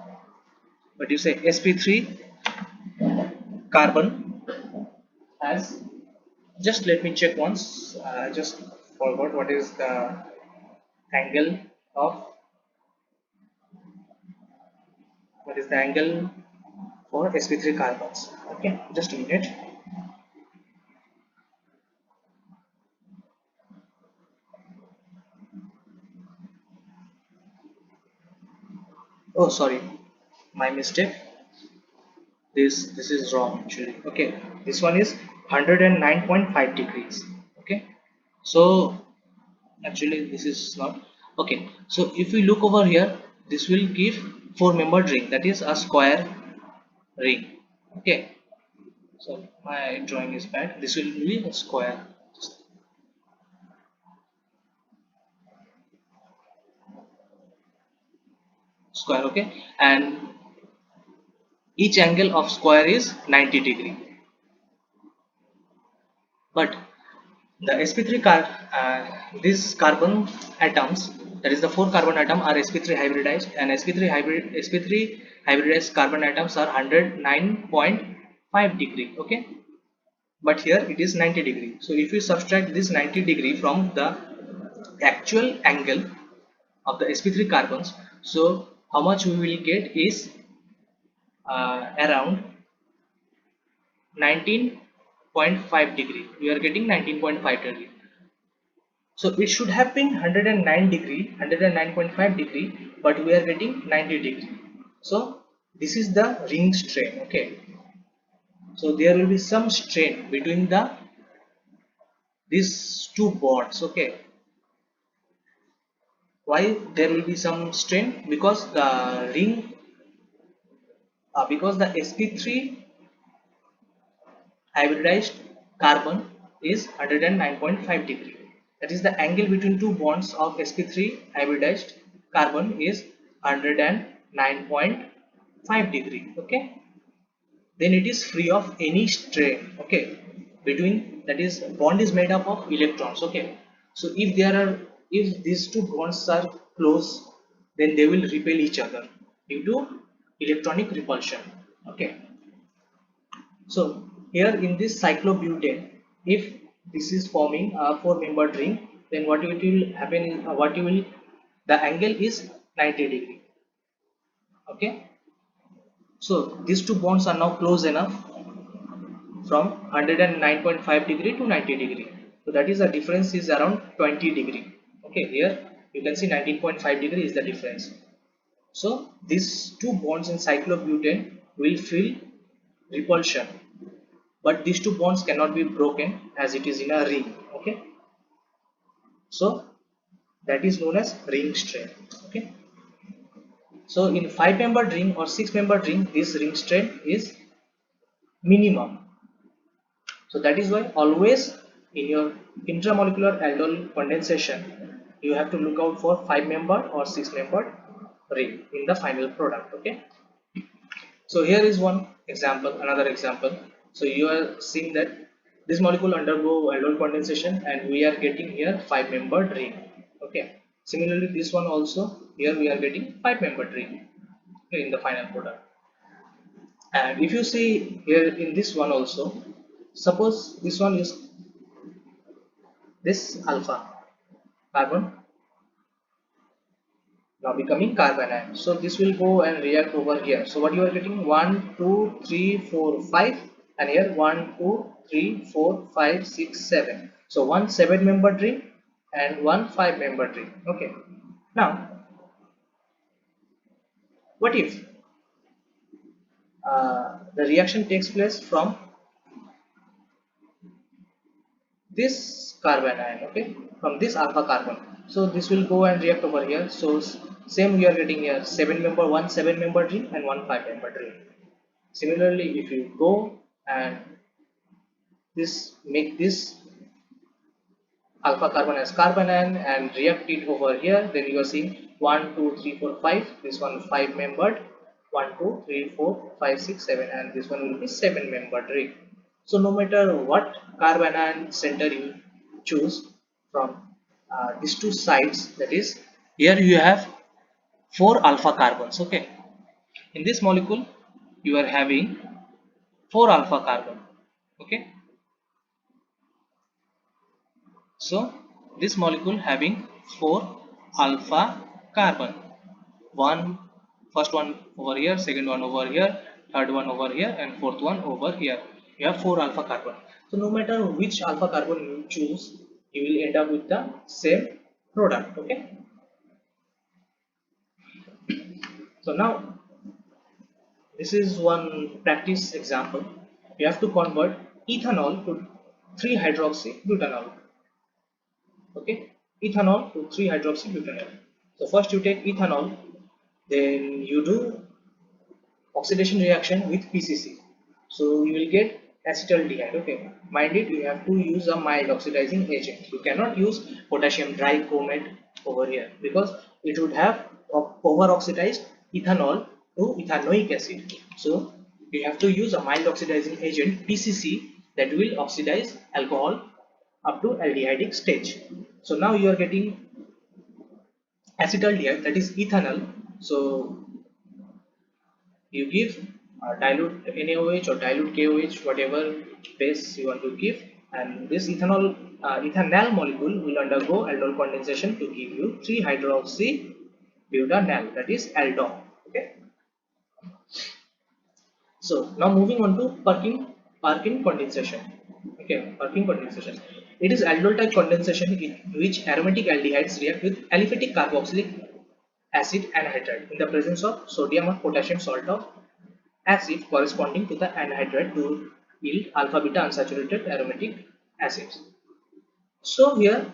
but you say sp3 carbon has, just let me check once. I just forgot what is the angle of, what is the angle for sp3 carbons. Okay, just a minute. Oh, sorry, my mistake. This is wrong actually. Okay, this one is 109.5 degrees. Okay, so actually this is not okay. So if we look over here, this will give 4-membered ring, that is a square ring. Okay, so my drawing is bad. This will be a square. Okay, and each angle of square is 90 degree. But the sp3 these carbon atoms, that is the 4 carbon atom, are sp3 hybridized, and sp3 hybridized carbon atoms are 109.5 degree. Okay, but here it is 90 degree. So if you subtract this 90 degree from the actual angle of the sp3 carbons, so how much we will get is around 19.5 degree. We are getting 19.5 degree. So it should have been 109 degree, 109.5 degree, but we are getting 90 degree. So this is the ring strain. Okay, so there will be some strain between these two bonds. Okay, why there will be some strain? Because the ring, because the sp3 hybridized carbon is 109.5 degree. That is the angle between two bonds of sp3 hybridized carbon is 109.5 degree. Okay, then it is free of any strain. Okay, between, that is bond is made up of electrons. Okay, so if these two bonds are close, then they will repel each other due to electronic repulsion. Okay, so here in this cyclobutane, if this is forming a 4-membered ring, then what it will happen is the angle is 90 degree. Okay, so these two bonds are now close enough from 109.5 degree to 90 degree. So that is the difference is around 20 degree. Okay, here you can see 19.5 degree is the difference. So these two bonds in cyclobutane will feel repulsion, but these two bonds cannot be broken as it is in a ring. Okay, so that is known as ring strain. Okay, so in 5-membered ring or 6-membered ring, this ring strain is minimum. So that is why always in your intramolecular aldol condensation you have to look out for 5-membered or 6-membered ring in the final product. Okay, so here is one example, another example. So you are seeing that this molecule undergo aldol condensation and we are getting here 5-membered ring. Okay, similarly this one also, here we are getting 5-membered ring in the final product. And if you see here in this one also, suppose this one is this alpha carbon now becoming carbanion, so this will go and react over here. So what you are getting, 1 2 3 4 5, and here 1 2 3 4 5 6 7. So one 7-membered ring and one 5-membered ring. Okay, now what if the reaction takes place from this carbanion, okay, from this alpha carbon. So this will go and react over here. So same we are getting here 7-member ring and one 5-member ring. Similarly, if you go and this make this alpha carbon as carbanion and react it over here, then you are seeing 1 2 3 4 5, this one 5-membered, 1 2 3 4 5 6 7, and this one will be 7-membered ring. So no matter what carbanion center you choose from these two sides, that is here you have 4 alpha carbons. Okay, in this molecule you are having 4 alpha carbon. Okay, so this molecule having 4 alpha carbon, one first one over here, second one over here, third one over here, and fourth one over here. You have 4 alpha carbon. So no matter which alpha carbon you choose, you will end up with the same product. Okay, so now this is one practice example. You have to convert ethanol to 3 hydroxy butanol. Okay, ethanol to 3 hydroxy butanol. So first you take ethanol, then you do oxidation reaction with PCC. So you will get acetaldehyde. Okay, mind it, you have to use a mild oxidizing agent. You cannot use potassium dichromate over here because it would have over oxidized ethanol to ethanoic acid. So you have to use a mild oxidizing agent PCC that will oxidize alcohol up to aldehydic stage. So now you are getting acetaldehyde, that is ethanol. So you give dilute NaOH or dilute KOH, whatever base you want to give, and this ethanal molecule will undergo aldol condensation to give you 3 hydroxy butanal, that is aldol. Okay, so now moving on to Perkin condensation. Okay, Perkin condensation, it is aldol type condensation in which aromatic aldehydes react with aliphatic carboxylic acid anhydride in the presence of sodium or potassium salt of acid corresponding to the anhydride to yield alpha beta unsaturated aromatic acids. So here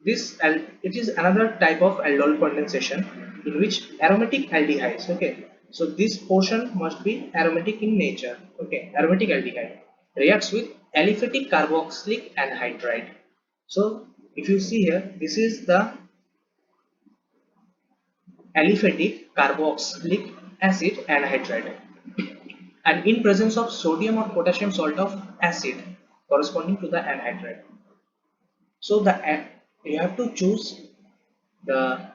it is another type of aldol condensation in which aromatic aldehydes, okay, so this portion must be aromatic in nature. Okay, aromatic aldehyde reacts with aliphatic carboxylic anhydride. So if you see here, this is the aliphatic carboxylic acid anhydride, and in presence of sodium or potassium salt of acid corresponding to the anhydride. So you have to choose the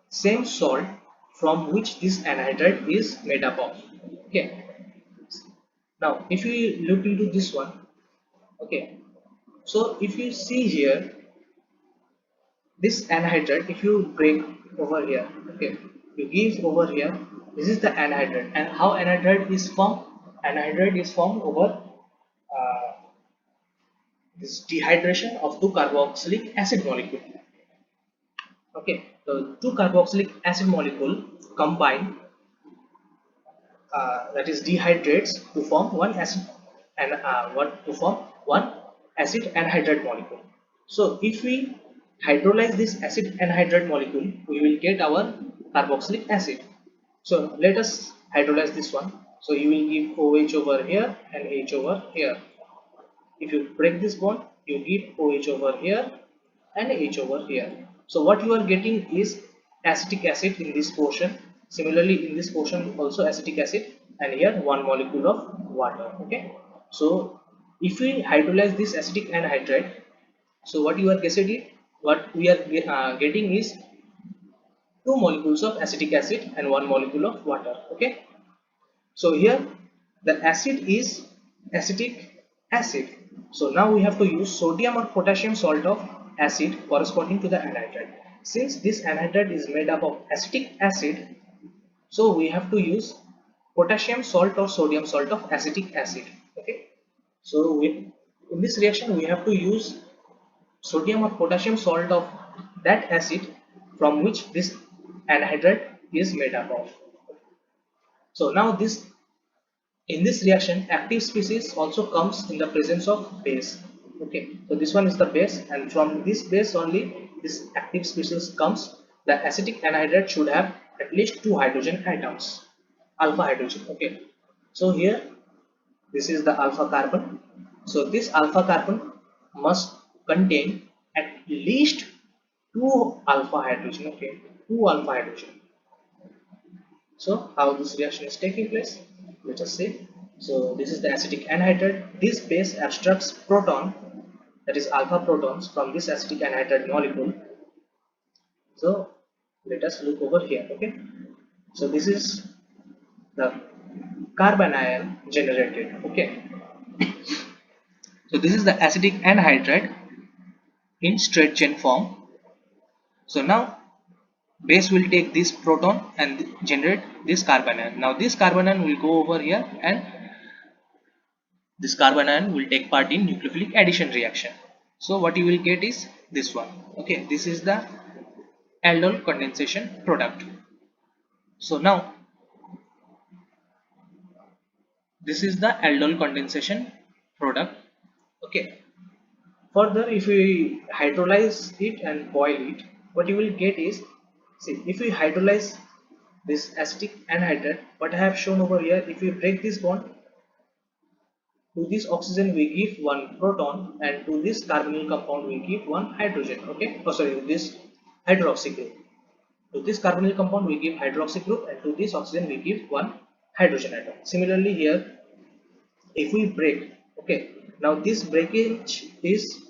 same salt from which this anhydride is made up of. Okay, now if you look into this one, okay, so if you see here, this anhydride, if you break over here, okay, you give over here, this is the anhydride. And how anhydride is formed? Anhydride is formed over this dehydration of two carboxylic acid molecule. Okay, so two carboxylic acid molecule combine, that is dehydrates to form one acid and one acid anhydride molecule. So if we hydrolyze this acid anhydride molecule, we will get our carboxylic acid. So let us hydrolyze this one. So you will give OH over here and H over here. If you break this bond, you give OH over here and H over here. So what you are getting is acetic acid in this portion. Similarly, in this portion also acetic acid, and here one molecule of water. Okay. So if we hydrolyze this acetic anhydride, so what you are getting, what we are getting is two molecules of acetic acid and one molecule of water. Okay. So here the acid is acetic acid. So now we have to use sodium or potassium salt of acid corresponding to the anhydride. Since this anhydride is made up of acetic acid, so we have to use potassium salt or sodium salt of acetic acid. Okay. So in this reaction we have to use sodium or potassium salt of that acid from which this anhydride is made up of. So now in this reaction, active species also comes in the presence of base. Okay, so this one is the base, and from this base only this active species comes. The acetic anhydride should have at least two hydrogen atoms, alpha hydrogen. Okay, so here this is the alpha carbon. So this alpha carbon must contain at least two alpha hydrogen. Okay, two alpha hydrogen. So how this reaction is taking place? Let us see. So this is the acetic anhydride. This base abstracts proton, that is alpha protons, from this acetic anhydride molecule. So let us look over here. Okay. So this is the carbon ion generated. Okay. So this is the acetic anhydride in straight chain form. So now base will take this proton and generate this carbon ion. Now this carbon ion will go over here, and this carbon ion will take part in nucleophilic addition reaction. So what you will get is this one. Okay, this is the aldol condensation product. So now this is the aldol condensation product. Okay, further if we hydrolyze it and boil it, what you will get is, see, if we hydrolyze this acetic anhydride, what I have shown over here, if we break this bond, to this oxygen we give one proton, and to this carbonyl compound we give one hydrogen. Okay, oh sorry, this hydroxy group. To this carbonyl compound we give hydroxy group, and to this oxygen we give one hydrogen atom. Similarly here, if we break, okay, now this breakage is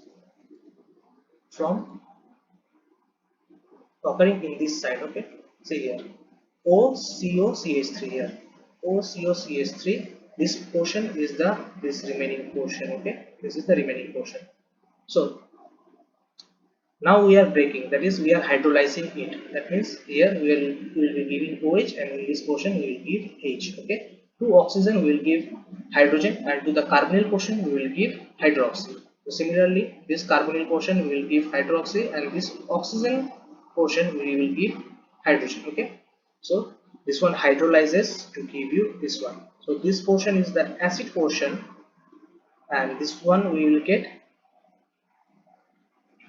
from occurring in this side. Okay, see here, OCOCH3 here, OCOCH3, this portion is the this remaining portion. Okay, this is the remaining portion. So now we are breaking, that is we are hydrolyzing it. That means here we will be giving OH, and in this portion we will give H. Okay, to oxygen we will give hydrogen, and to the carbonyl portion we will give hydroxy. So similarly this carbonyl portion we will give hydroxy, and this oxygen portion we will give hydrogen. Okay, so this one hydrolyzes to give you this one. So this portion is the acid portion, and this one we will get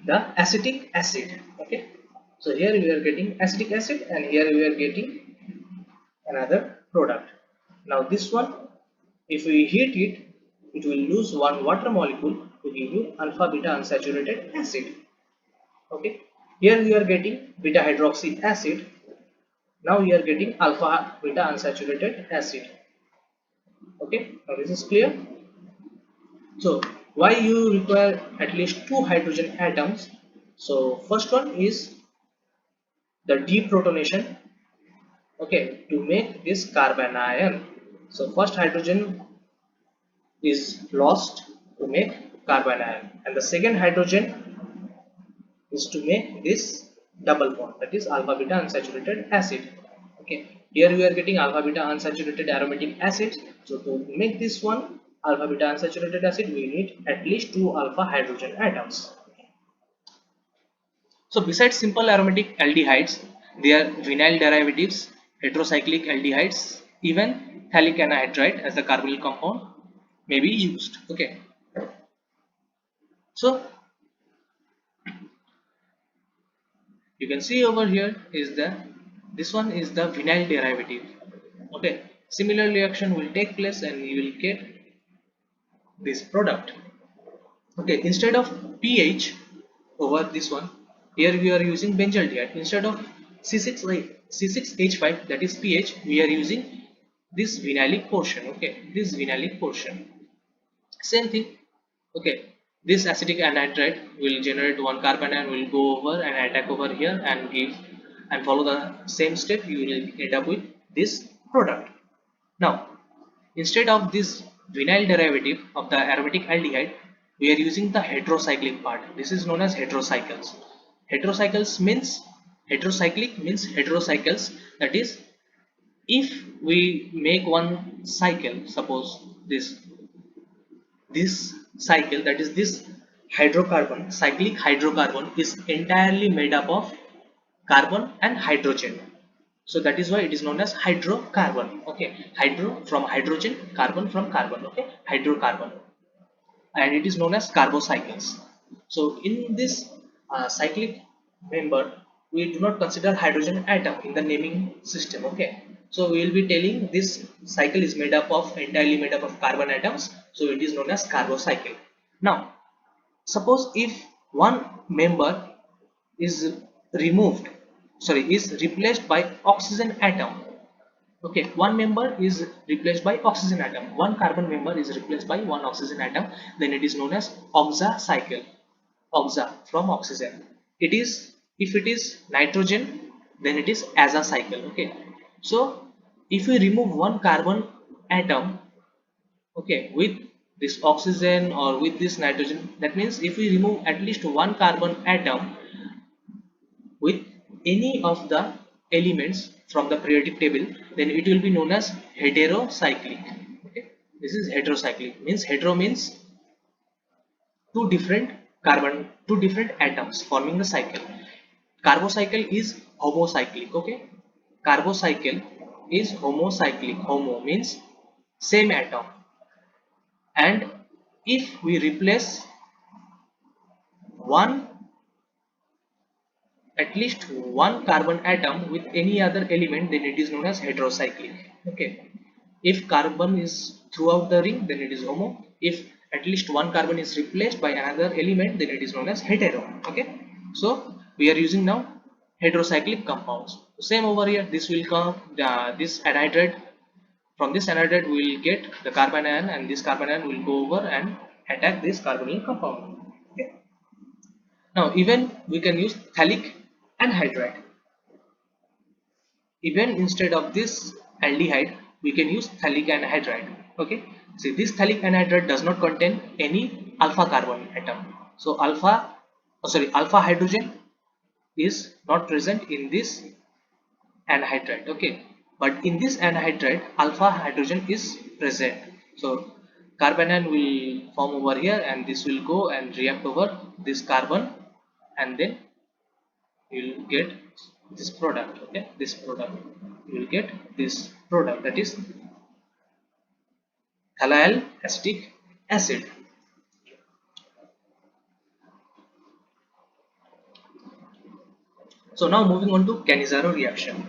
the acetic acid. Okay, so here we are getting acetic acid, and here we are getting another product. Now this one, if we heat it, it will lose one water molecule to give you alpha beta unsaturated acid. Okay, here we are getting beta hydroxy acid. Now we are getting alpha beta unsaturated acid. Okay, now this is clear. So why you require at least two hydrogen atoms? So first one is the deprotonation. Okay, to make this carbon ion. So first hydrogen is lost to make carbon ion, and the second hydrogen is to make this double bond, that is alpha beta unsaturated acid. Okay, here we are getting alpha beta unsaturated aromatic acid. So to make this one, alpha beta unsaturated acid, we need at least 2 alpha hydrogen atoms. So besides simple aromatic aldehydes, there are vinyl derivatives, heterocyclic aldehydes, even phthalic anhydride as the carbonyl compound may be used. Okay. So you can see over here is the this one is the vinyl derivative. Okay. Similar reaction will take place and you will get this product. Okay, instead of pH over this one, here we are using benzaldehyde. Instead of C6H5, that is pH, we are using this vinylic portion. Okay, this vinylic portion. Same thing. Okay, this acetic anhydride will generate one carbon and will go over and attack over here and give and follow the same step. You will end up with this product. Now, instead of this vinyl derivative of the aromatic aldehyde, we are using the heterocyclic part. This is known as heterocycles. Heterocycles means heterocyclic means heterocycles. That is, if we make one cycle, suppose this cycle, that is this hydrocarbon, cyclic hydrocarbon is entirely made up of carbon and hydrogen. So that is why it is known as hydrocarbon. Okay, hydro from hydrogen, carbon from carbon. Okay, hydrocarbon, and it is known as carbocycles. So in this cyclic member, we do not consider hydrogen atom in the naming system. Okay, so we will be telling this cycle is made up of entirely made up of carbon atoms, so it is known as carbocycle. Now suppose if one member is removed, sorry, is replaced by oxygen atom. Okay, one member is replaced by oxygen atom, one carbon member is replaced by one oxygen atom, then it is known as oxa cycle. Oxa from oxygen. It is, if it is nitrogen, then it is aza cycle. Okay, so if we remove one carbon atom, okay, with this oxygen or with this nitrogen, that means if we remove at least one carbon atom with any of the elements from the periodic table, then it will be known as heterocyclic. Okay, this is heterocyclic, means hetero means two different carbon, two different atoms forming the cycle. Carbocycle is homocyclic. Okay, carbocycle is homocyclic. Homo means same atom, and if we replace one, at least one carbon atom with any other element, then it is known as heterocyclic. Okay, if carbon is throughout the ring, then it is homo. If at least one carbon is replaced by another element, then it is known as hetero. Okay, so we are using now heterocyclic compounds. Same over here, this will come this anhydride. From this anhydride we will get the carbon ion, and this carbon ion will go over and attack this carbonyl compound. Okay, now even we can use phthalic anhydride. Even instead of this aldehyde, we can use phthalic anhydride. Okay, see, this phthalic anhydride does not contain any alpha carbon atom, so alpha hydrogen is not present in this anhydride. Okay, but in this anhydride alpha hydrogen is present. So carbon ion will form over here, and this will go and react over this carbon, and then you will get this product. Okay, this product, you will get this product, that is ethyl acetic acid. So now moving on to Cannizzaro reaction.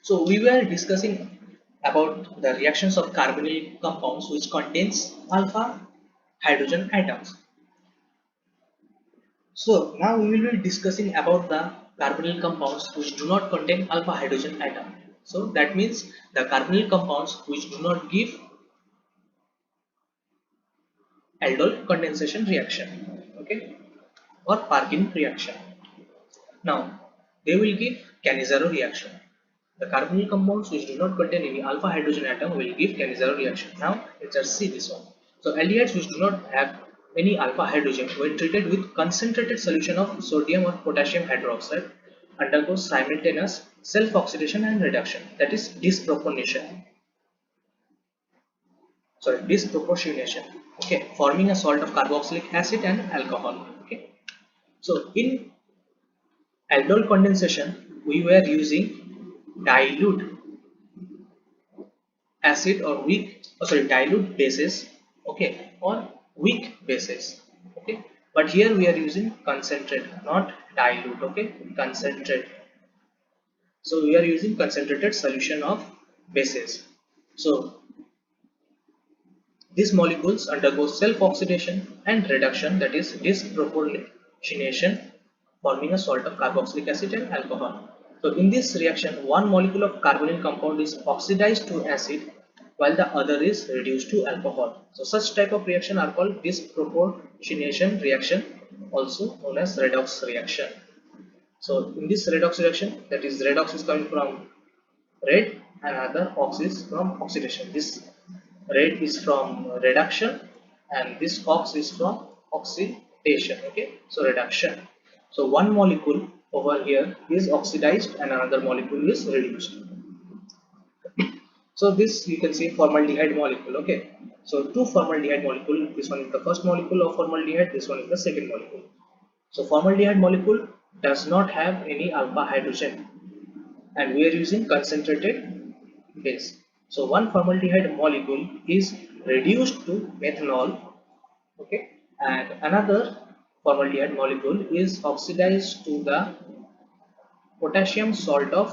So we were discussing about the reactions of carbonyl compounds which contains alpha hydrogen atoms. So now we will be discussing about the carbonyl compounds which do not contain alpha hydrogen atom. So that means the carbonyl compounds which do not give aldol condensation reaction. Okay, or Parkin reaction. Now they will give Cannizzaro reaction. The carbonyl compounds which do not contain any alpha hydrogen atom will give Cannizzaro reaction. Now let's just see this one. So aldehydes which do not have any alpha hydrogen, when treated with concentrated solution of sodium or potassium hydroxide, undergoes simultaneous self-oxidation and reduction, that is disproportionation. sorry, disproportionation, okay, forming a salt of carboxylic acid and alcohol. Okay, so in aldol condensation we were using dilute acid or weak, sorry, dilute bases, okay, or weak bases, okay, but here we are using concentrate, not dilute, okay, concentrate. So we are using concentrated solution of bases. So these molecules undergo self-oxidation and reduction, that is disproportionation, forming a salt of carboxylic acid and alcohol. So in this reaction, one molecule of carbonyl compound is oxidized to acid while the other is reduced to alcohol. So such type of reaction are called disproportionation reaction, also known as redox reaction. So in this redox reaction, that is redox is coming from red and other ox is from oxidation. This red is from reduction and this ox is from oxidation. Okay, so reduction. So one molecule over here is oxidized and another molecule is reduced. So this you can see formaldehyde molecule. Okay, so two formaldehyde molecule, this one is the first molecule of formaldehyde, this one is the second molecule. So formaldehyde molecule does not have any alpha hydrogen and we are using concentrated base. So one formaldehyde molecule is reduced to methanol, okay, and another formaldehyde molecule is oxidized to the potassium salt of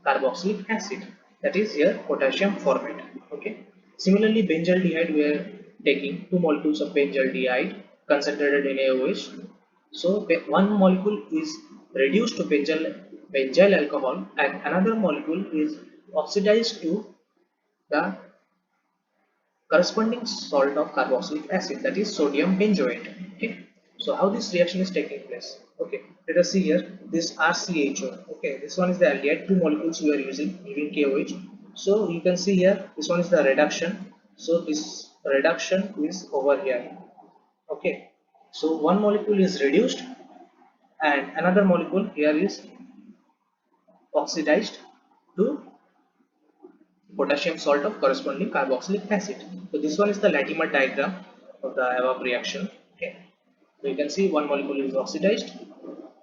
carboxylic acid, that is here potassium formate. Okay, similarly benzaldehyde we are taking two molecules of benzaldehyde concentrated in AOH. So one molecule is reduced to benzyl alcohol and another molecule is oxidized to the corresponding salt of carboxylic acid, that is sodium benzoate. Okay, so how this reaction is taking place? Okay, let us see here this RCHO. Okay, this one is the aldehyde, two molecules we are using giving KOH. So you can see here this one is the reduction, so this reduction is over here. Okay, so one molecule is reduced and another molecule here is oxidized to potassium salt of corresponding carboxylic acid. So this one is the Latimer diagram of the above reaction. Okay, so you can see one molecule is oxidized,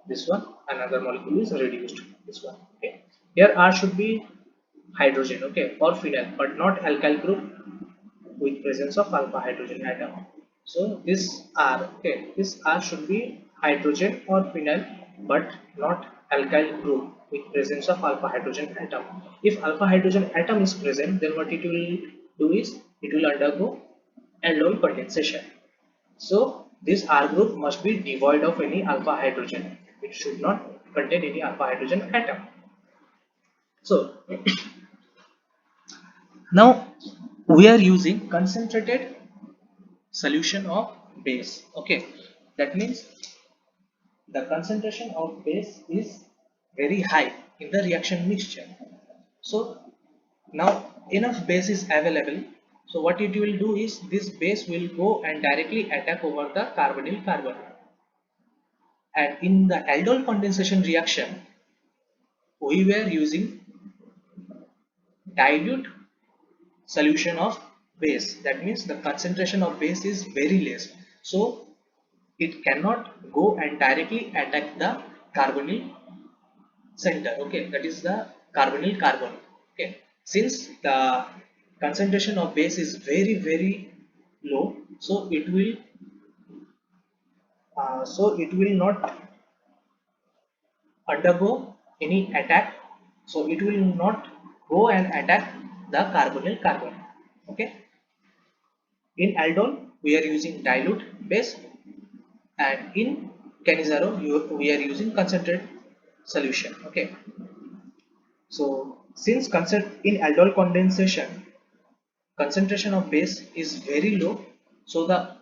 this one, another molecule is reduced, this one. Okay, here R should be hydrogen, okay, or phenyl, but not alkyl group with presence of alpha hydrogen atom. So this R, okay, this R should be hydrogen or phenyl, but not alkyl group with presence of alpha hydrogen atom. If alpha hydrogen atom is present, then what it will do is it will undergo aldol condensation. So this R group must be devoid of any alpha hydrogen. It should not contain any alpha hydrogen atom. So now we are using concentrated solution of base. Okay, that means the concentration of base is very high in the reaction mixture. So now enough base is available, so what it will do is this base will go and directly attack over the carbonyl carbon, and in the aldol condensation reaction we were using dilute solution of base. That means the concentration of base is very less, so it cannot go and directly attack the carbonyl center. Okay, that is the carbonyl carbon. Okay, since the concentration of base is very low, so it will not undergo any attack, so it will not go and attack the carbonyl carbon. Okay, in aldol we are using dilute base and in Cannizzaro we are using concentrate solution. Okay, so since in aldol condensation concentration of base is very low, so the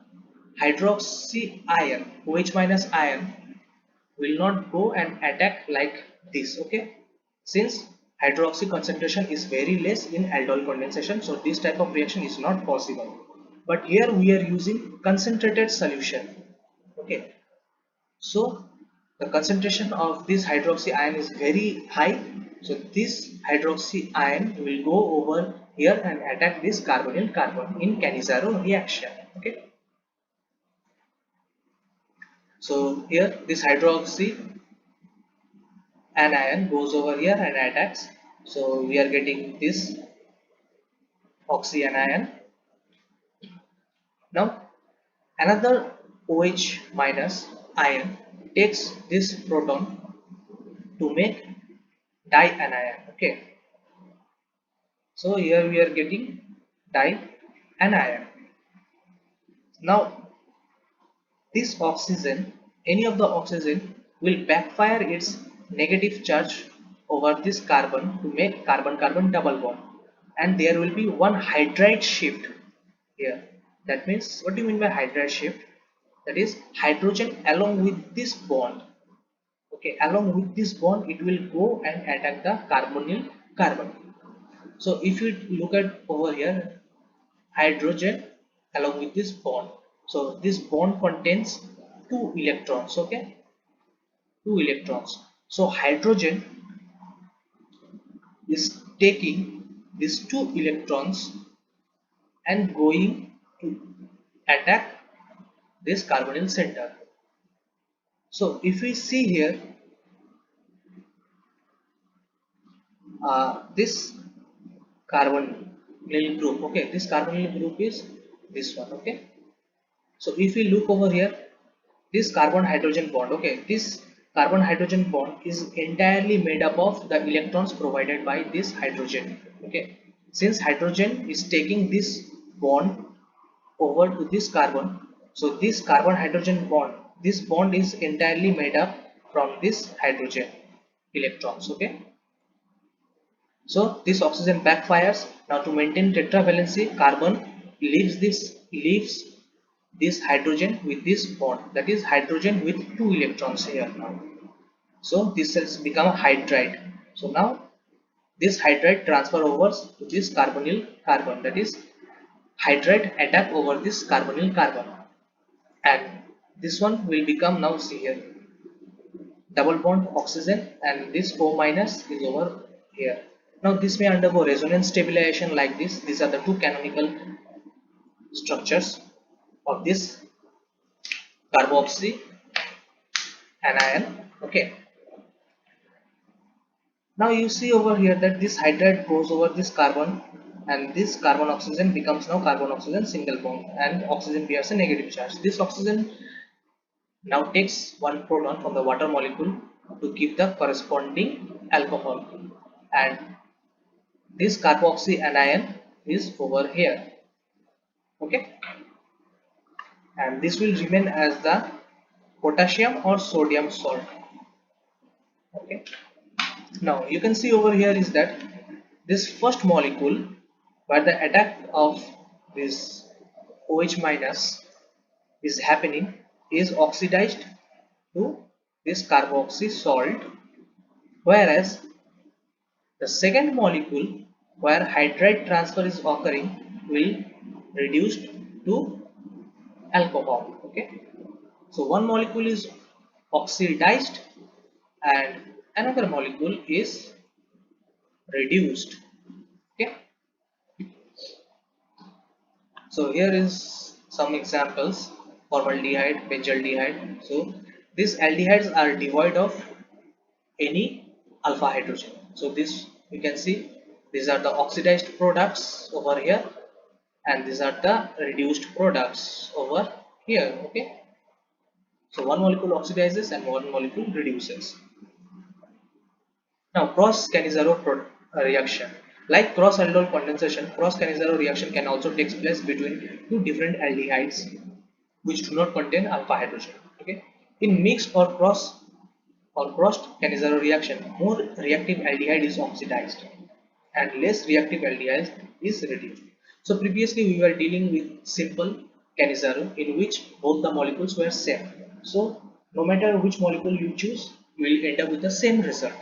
hydroxy ion OH minus ion will not go and attack like this. Okay, since hydroxy concentration is very less in aldol condensation, so this type of reaction is not possible, but here we are using concentrated solution. Okay, so the concentration of this hydroxy ion is very high. So this hydroxy ion will go over here and attack this carbonyl carbon in Cannizzaro reaction. Okay. So here this hydroxy anion goes over here and attacks. So we are getting this oxy anion. Now another OH minus ion takes this proton to make dianion. Okay. So here we are getting dianion. Now this oxygen, any of the oxygen will backfire its negative charge over this carbon to make carbon-carbon double bond, and there will be one hydride shift here. That means, what do you mean by hydride shift? That is, hydrogen along with this bond, okay, along with this bond it will go and attack the carbonyl carbon. So if you look at over here, hydrogen along with this bond, so this bond contains two electrons, okay, two electrons. So hydrogen is taking these two electrons and going to attack this carbonyl center. So if we see here, this carbonyl group, okay, this carbonyl group is this one, okay. So if we look over here, this carbon hydrogen bond, okay, this carbon hydrogen bond is entirely made up of the electrons provided by this hydrogen, okay. Since hydrogen is taking this bond over to this carbon, so this carbon hydrogen bond, this bond is entirely made up from this hydrogen electrons, okay. So this oxygen backfires. Now to maintain tetravalency, carbon leaves this hydrogen with this bond, that is hydrogen with two electrons here now. So this has become a hydride. So now this hydride transfer over to this carbonyl carbon, that is hydride attack over this carbonyl carbon, and this one will become, now see here, double bond oxygen, and this O minus is over here. Now this may undergo resonance stabilization like this. These are the two canonical structures of this carboxy anion, okay. Now you see over here that this hydride goes over this carbon, and this carbon oxygen becomes now carbon oxygen single bond, and oxygen bears a negative charge. This oxygen now takes one proton from the water molecule to give the corresponding alcohol, and this carboxy anion is over here, okay, and this will remain as the potassium or sodium salt, okay. Now you can see over here is that this first molecule where the attack of this OH minus is happening is oxidized to this carboxy salt, whereas the second molecule where hydride transfer is occurring will reduced to alcohol, okay. So one molecule is oxidized and another molecule is reduced, okay. So here is some examples: formaldehyde, benzaldehyde. So these aldehydes are devoid of any alpha hydrogen. So this you can see, these are the oxidized products over here, and these are the reduced products over here, okay. So one molecule oxidizes and one molecule reduces. Now cross Cannizzaro reaction. Like cross aldol condensation, cross Cannizzaro reaction can also take place between two different aldehydes which do not contain alpha hydrogen, okay. In mixed or crossed Cannizzaro reaction, more reactive aldehyde is oxidized and less reactive aldehyde is reduced. So previously we were dealing with simple Cannizzaro in which both the molecules were same. So no matter which molecule you choose, you will end up with the same result,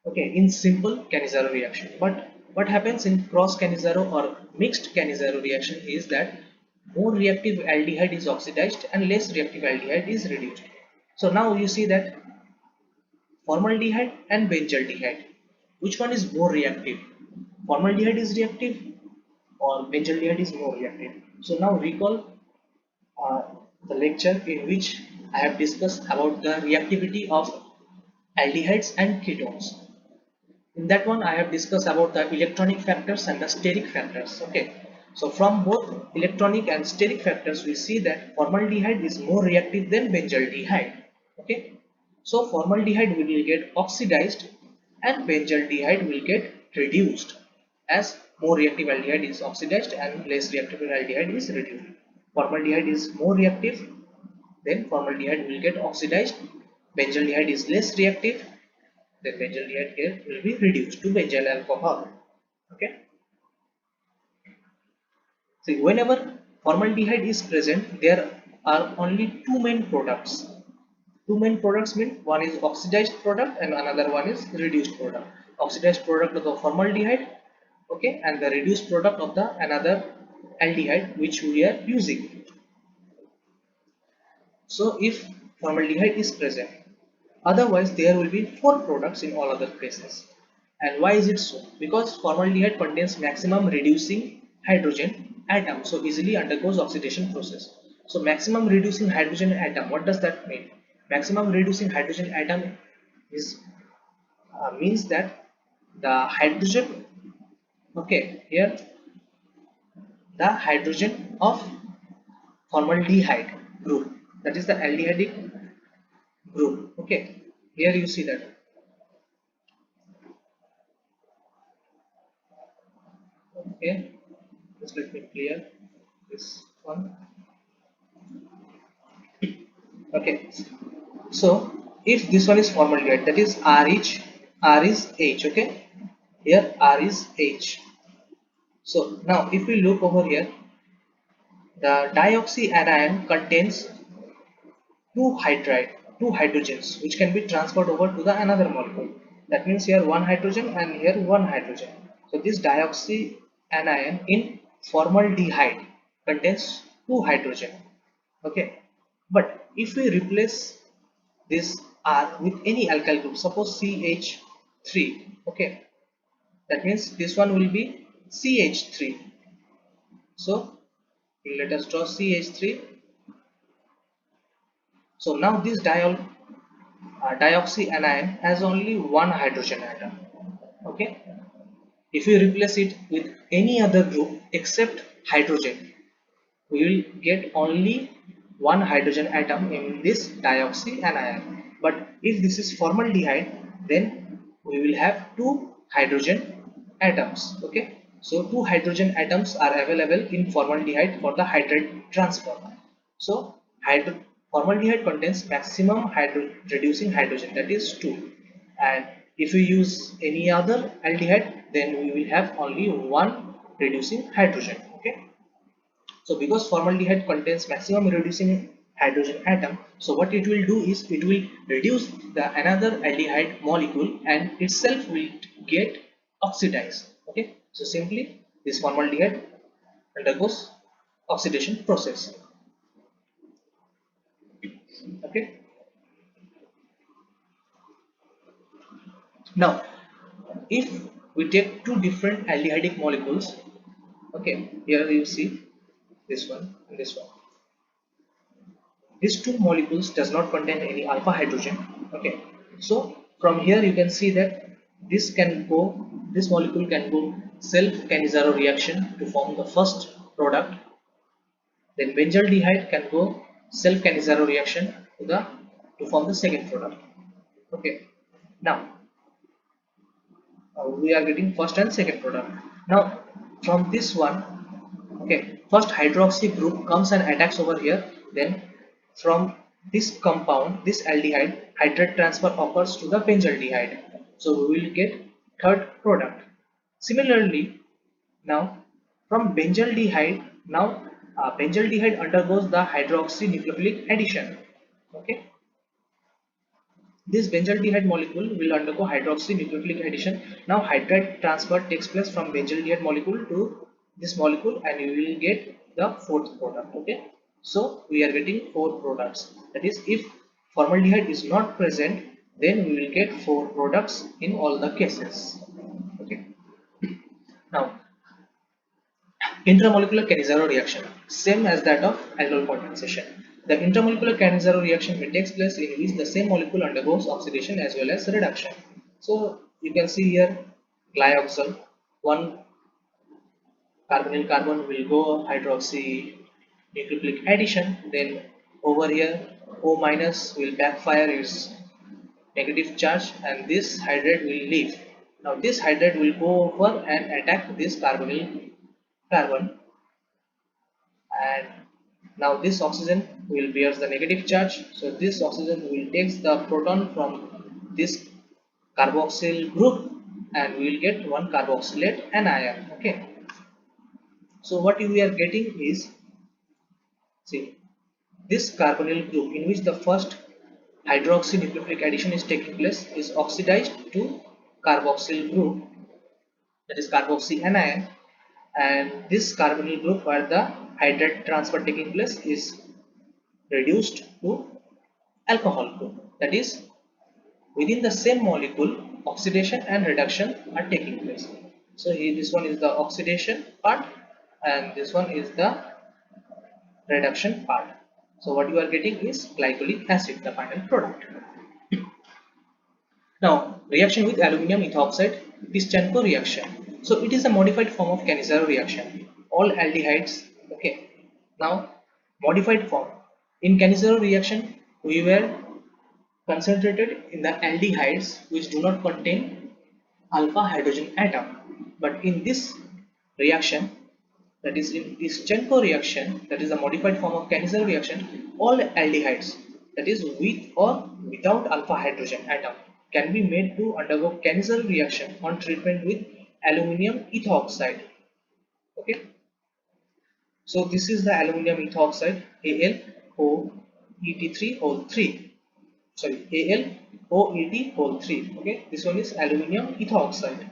okay, in simple Cannizzaro reaction. But what happens in cross Cannizzaro or mixed Cannizzaro reaction is that more reactive aldehyde is oxidized and less reactive aldehyde is reduced. So now you see that formaldehyde and benzaldehyde, which one is more reactive? Formaldehyde is reactive or benzaldehyde is more reactive? So now recall uh, the lecture in which I have discussed about the reactivity of aldehydes and ketones. In that one I have discussed about the electronic factors and the steric factors. Okay, so from both electronic and steric factors we see that formaldehyde is more reactive than benzaldehyde. Okay, so formaldehyde will get oxidized and benzaldehyde will get reduced, as more reactive aldehyde is oxidized and less reactive aldehyde is reduced. Formaldehyde is more reactive, then formaldehyde will get oxidized. Benzaldehyde is less reactive, then benzaldehyde here will be reduced to benzyl alcohol. Okay, so whenever formaldehyde is present, there are only two main products. Two main products mean one is oxidized product and another one is reduced product. Oxidized product of the formaldehyde, okay, and the reduced product of the another aldehyde which we are using. So if formaldehyde is present, otherwise there will be four products in all other cases. And why is it so? Because formaldehyde contains maximum reducing hydrogen atom, so easily undergoes oxidation process. So maximum reducing hydrogen atom, what does that mean? Maximum reducing hydrogen atom is means that the hydrogen, okay, here the hydrogen of formaldehyde group, that is the aldehydic group. Okay, here you see that. Okay, just let me clear this one. Okay, so if this one is formaldehyde, that is R is H. Okay, here R is H. So now if we look over here, the dioxyanion contains two hydrogens which can be transferred over to the another molecule. That means here one hydrogen and here one hydrogen. So this dioxyanion in formaldehyde contains two hydrogen. Okay, but if we replace this R with any alkyl group, suppose CH3, okay, that means this one will be CH3. So let us draw CH3. So now this dioxyanion has only one hydrogen atom. Okay, if we replace it with any other group except hydrogen, we will get only one hydrogen atom in this dioxyanion. But if this is formaldehyde, then we will have two hydrogen atoms. Okay, so two hydrogen atoms are available in formaldehyde for the hydrate transfer. So formaldehyde contains maximum reducing hydrogen, that is 2, and if we use any other aldehyde, then we will have only one reducing hydrogen. Okay, so because formaldehyde contains maximum reducing hydrogen atom, so what it will do is it will reduce the another aldehyde molecule and itself will get oxidized. Okay, so simply this formaldehyde undergoes oxidation process. Okay, now if we take two different aldehydic molecules, okay, here you see this one and this one. These two molecules does not contain any alpha hydrogen. Okay, so from here you can see that this molecule can go self Cannizzaro reaction to form the first product. Then benzaldehyde can go self Cannizzaro reaction to form the second product. Okay, now we are getting first and second product. Now from this one, okay, first hydroxy group comes and attacks over here, then from this compound, this aldehyde, hydrate transfer occurs to the benzaldehyde, so we will get third product. Similarly, now from benzaldehyde, now benzaldehyde undergoes the hydroxynucleophilic addition. Okay, this benzaldehyde molecule will undergo hydroxynucleophilic addition. Now hydrate transfer takes place from benzaldehyde molecule to this molecule and you will get the fourth product. Okay, so we are getting four products. That is, if formaldehyde is not present, then we will get 4 products in all the cases. Okay. Now, intramolecular Cannizzaro reaction, same as that of aldol condensation. The intramolecular Cannizzaro reaction may takes place in which the same molecule undergoes oxidation as well as reduction. So you can see here glyoxal, one carbonyl carbon will go hydroxy nucleophilic addition, then over here O minus will backfire its negative charge and this hydrate will leave. Now this hydrate will go over and attack this carbonyl carbon, and now this oxygen will bears the negative charge, so this oxygen will takes the proton from this carboxyl group and we will get one carboxylate anion. Okay, so what we are getting is, see, this carbonyl group in which the first hydroxynucleophilic addition is taking place is oxidized to carboxyl group, that is carboxy anion, and this carbonyl group where the hydrate transfer taking place is reduced to alcohol group, that is within the same molecule oxidation and reduction are taking place. So here this one is the oxidation part and this one is the reduction part. So what you are getting is glycolic acid, the final product. Now reaction with aluminum ethoxide, Pischenko reaction. So it is a modified form of Cannizzaro reaction. All aldehydes, okay. Now modified form. In Cannizzaro reaction we were concentrated in the aldehydes which do not contain alpha hydrogen atom. But in this reaction, that is in Pischenko reaction, that is a modified form of Cannizzaro reaction, all aldehydes, that is with or without alpha hydrogen atom, can be made to undergo Cannizzaro reaction on treatment with aluminum ethoxide. Okay, so this is the aluminum ethoxide AlOEt3 whole 3. Sorry, AlOEt whole 3. Okay, this one is aluminum ethoxide.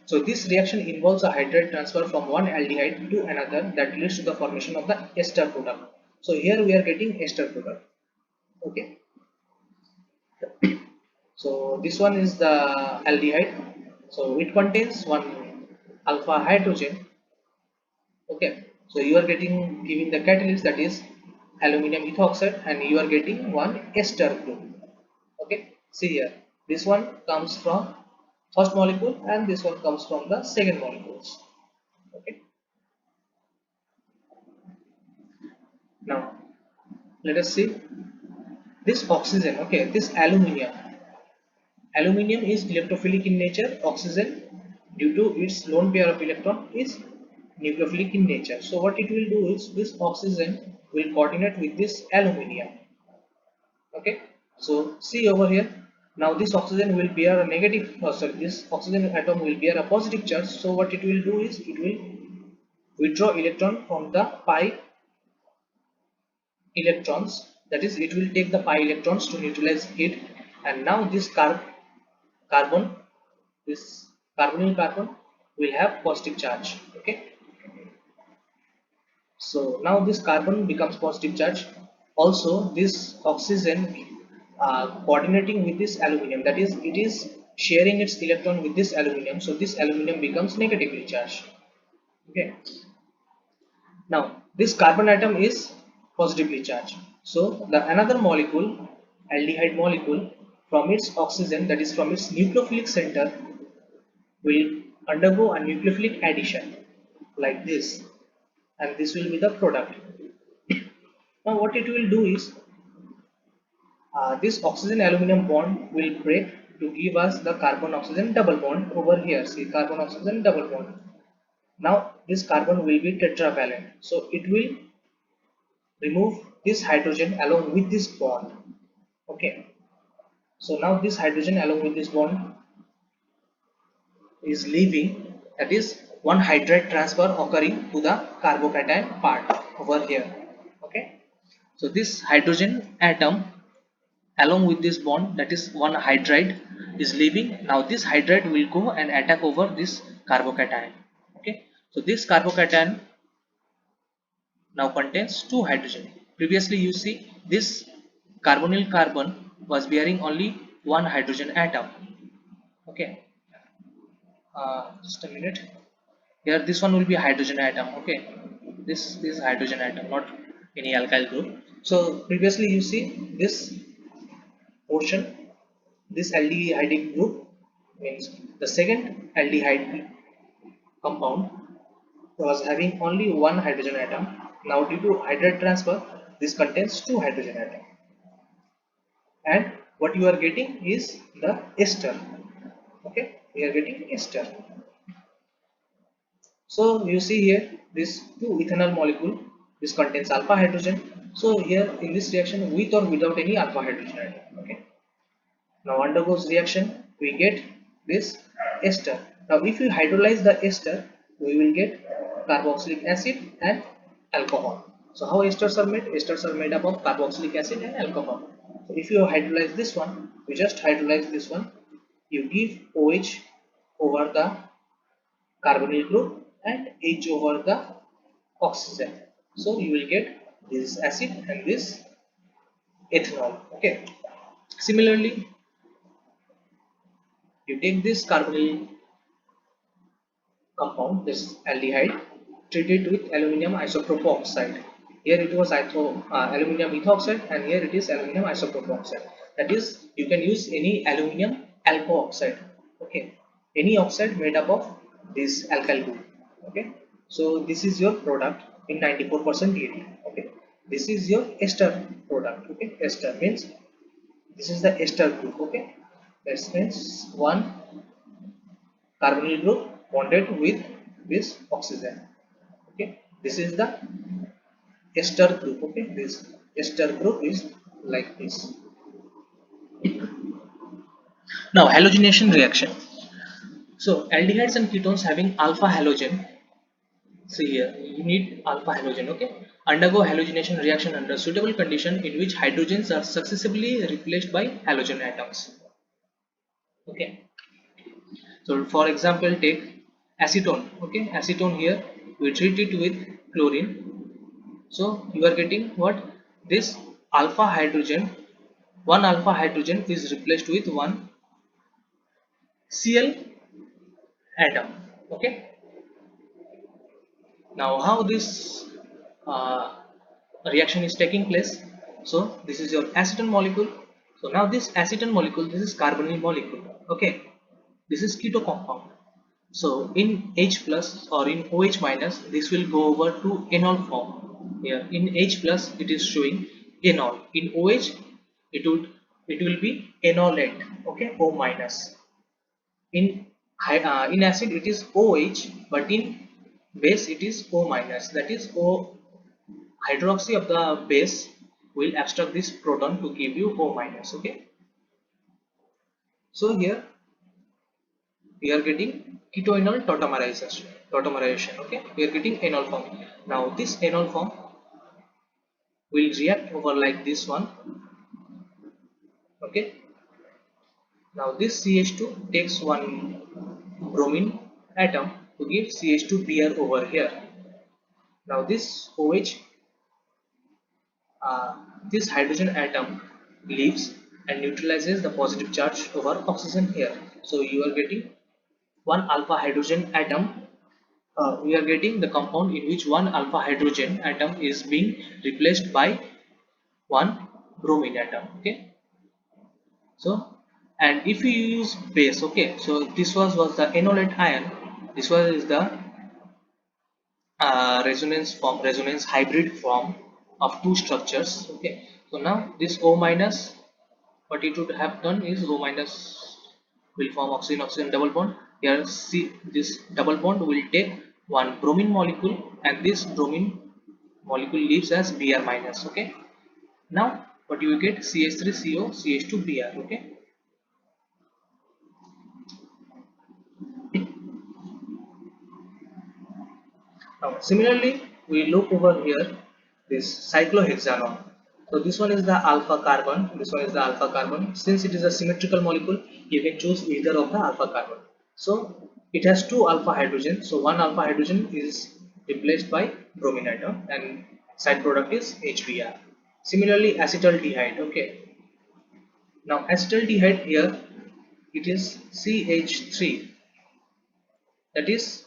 So this reaction involves a hydrate transfer from one aldehyde to another that leads to the formation of the ester product. So here we are getting ester product. Okay. So this one is the aldehyde. So it contains one alpha hydrogen. Okay. So you are getting giving the catalyst, that is aluminum ethoxide, and you are getting one ester group. Okay. See here. This one comes from first molecule and this one comes from the second molecules. Okay. Now let us see this oxygen. Okay, this aluminium is electrophilic in nature. Oxygen, due to its lone pair of electron, is nucleophilic in nature. So what it will do is this oxygen will coordinate with this aluminium. Okay, so see over here, now this oxygen will bear a negative, sorry, this oxygen atom will bear a positive charge. So what it will do is it will withdraw electron from the pi electrons, that is it will take the pi electrons to neutralize it, and now this carbon, this carbonyl carbon will have positive charge. Okay, so now this carbon becomes positive charge. Also this oxygen coordinating with this aluminum, that is it is sharing its electron with this aluminum, so this aluminum becomes negatively charged. Okay, now this carbon atom is positively charged, so the another molecule, aldehyde molecule, from its oxygen, that is from its nucleophilic center, will undergo a nucleophilic addition like this, and this will be the product. Now what it will do is this oxygen aluminum bond will break to give us the carbon oxygen double bond over here. See, carbon oxygen double bond. Now this carbon will be tetravalent, so it will remove this hydrogen along with this bond. Okay, so now this hydrogen along with this bond is leaving, that is one hydrate transfer occurring to the carbocation part over here. Okay, so this hydrogen atom along with this bond, that is one hydride, is leaving. Now this hydride will go and attack over this carbocation. Okay, so this carbocation now contains two hydrogen. Previously you see this carbonyl carbon was bearing only one hydrogen atom. Okay, just a minute. Here this one will be a hydrogen atom. Okay, this is hydrogen atom, not any alkyl group. So previously you see this portion, this aldehyde group means the second aldehyde compound was having only one hydrogen atom. Now due to hydride transfer, this contains two hydrogen atom, and what you are getting is the ester. Okay, we are getting ester. So you see here this two ethanol molecule, this contains alpha hydrogen. So here in this reaction with or without any alpha hydrogen atom. Okay, now undergoes reaction, we get this ester. Now if we hydrolyze the ester, we will get carboxylic acid and alcohol. So how esters are made? Esters are made up of carboxylic acid and alcohol. So if you hydrolyze this one, we just hydrolyze this one, you give OH over the carbonyl group and H over the oxygen. So you will get this acid and this ethanol. Okay. Similarly, you take this carbonyl compound, this aldehyde, treat it with aluminum isopropoxide. Here it was aluminum ethoxide, and here it is aluminum isopropoxide. That is, you can use any aluminum alkoxide. Okay, any oxide made up of this alkyl group. Okay, so this is your product in 94% DAT. Okay, this is your ester product. Okay, ester means this is the ester group. Okay, that means one carbonyl group bonded with this oxygen. Okay, this is the ester group. Okay, this ester group is like this. Now halogenation reaction. So aldehydes and ketones having alpha halogen, see here you need alpha halogen. Okay, undergo halogenation reaction under suitable condition in which hydrogens are successively replaced by halogen atoms. Okay, so for example take acetone. Okay, acetone, here we treat it with chlorine. So you are getting what? This alpha hydrogen, one alpha hydrogen is replaced with one Cl atom. Okay, now how this uh, reaction is taking place? So this is your acetone molecule. So now this acetone molecule, this is carbonyl molecule. Okay, this is keto compound. So in H plus or in OH minus, this will go over to enol form. Here in H plus it is showing enol. In OH it will be enolate. Okay, O minus. In acid it is OH, but in base it is O minus. That is O hydroxy of the base will abstract this proton to give you O minus. Okay. So here we are getting ketoenol tautomerization. Okay, we are getting enol form. Now this enol form will react over like this one. Okay, now this CH2 takes one bromine atom to give CH2Br over here. Now this OH, this hydrogen atom leaves and neutralizes the positive charge over oxygen here. So you are getting one alpha hydrogen atom. We are getting the compound in which one alpha hydrogen atom is being replaced by one bromine atom. Okay, so and if you use base, okay, so this was the enolate ion. This was is the resonance hybrid form of two structures. Okay, so now this O minus, what it would have done is O minus will form oxygen oxygen double bond. Here see this double bond will take one bromine molecule, and this bromine molecule leaves as Br minus. Okay, now what you will get? CH3CO CH2Br. Okay, now similarly we look over here this cyclohexanol. So this one is the alpha carbon, this one is the alpha carbon. Since it is a symmetrical molecule, you can choose either of the alpha carbon. So it has two alpha hydrogen, so one alpha hydrogen is replaced by bromine atom and side product is HBr. Similarly, acetaldehyde. Okay, now acetaldehyde here, it is CH3, that is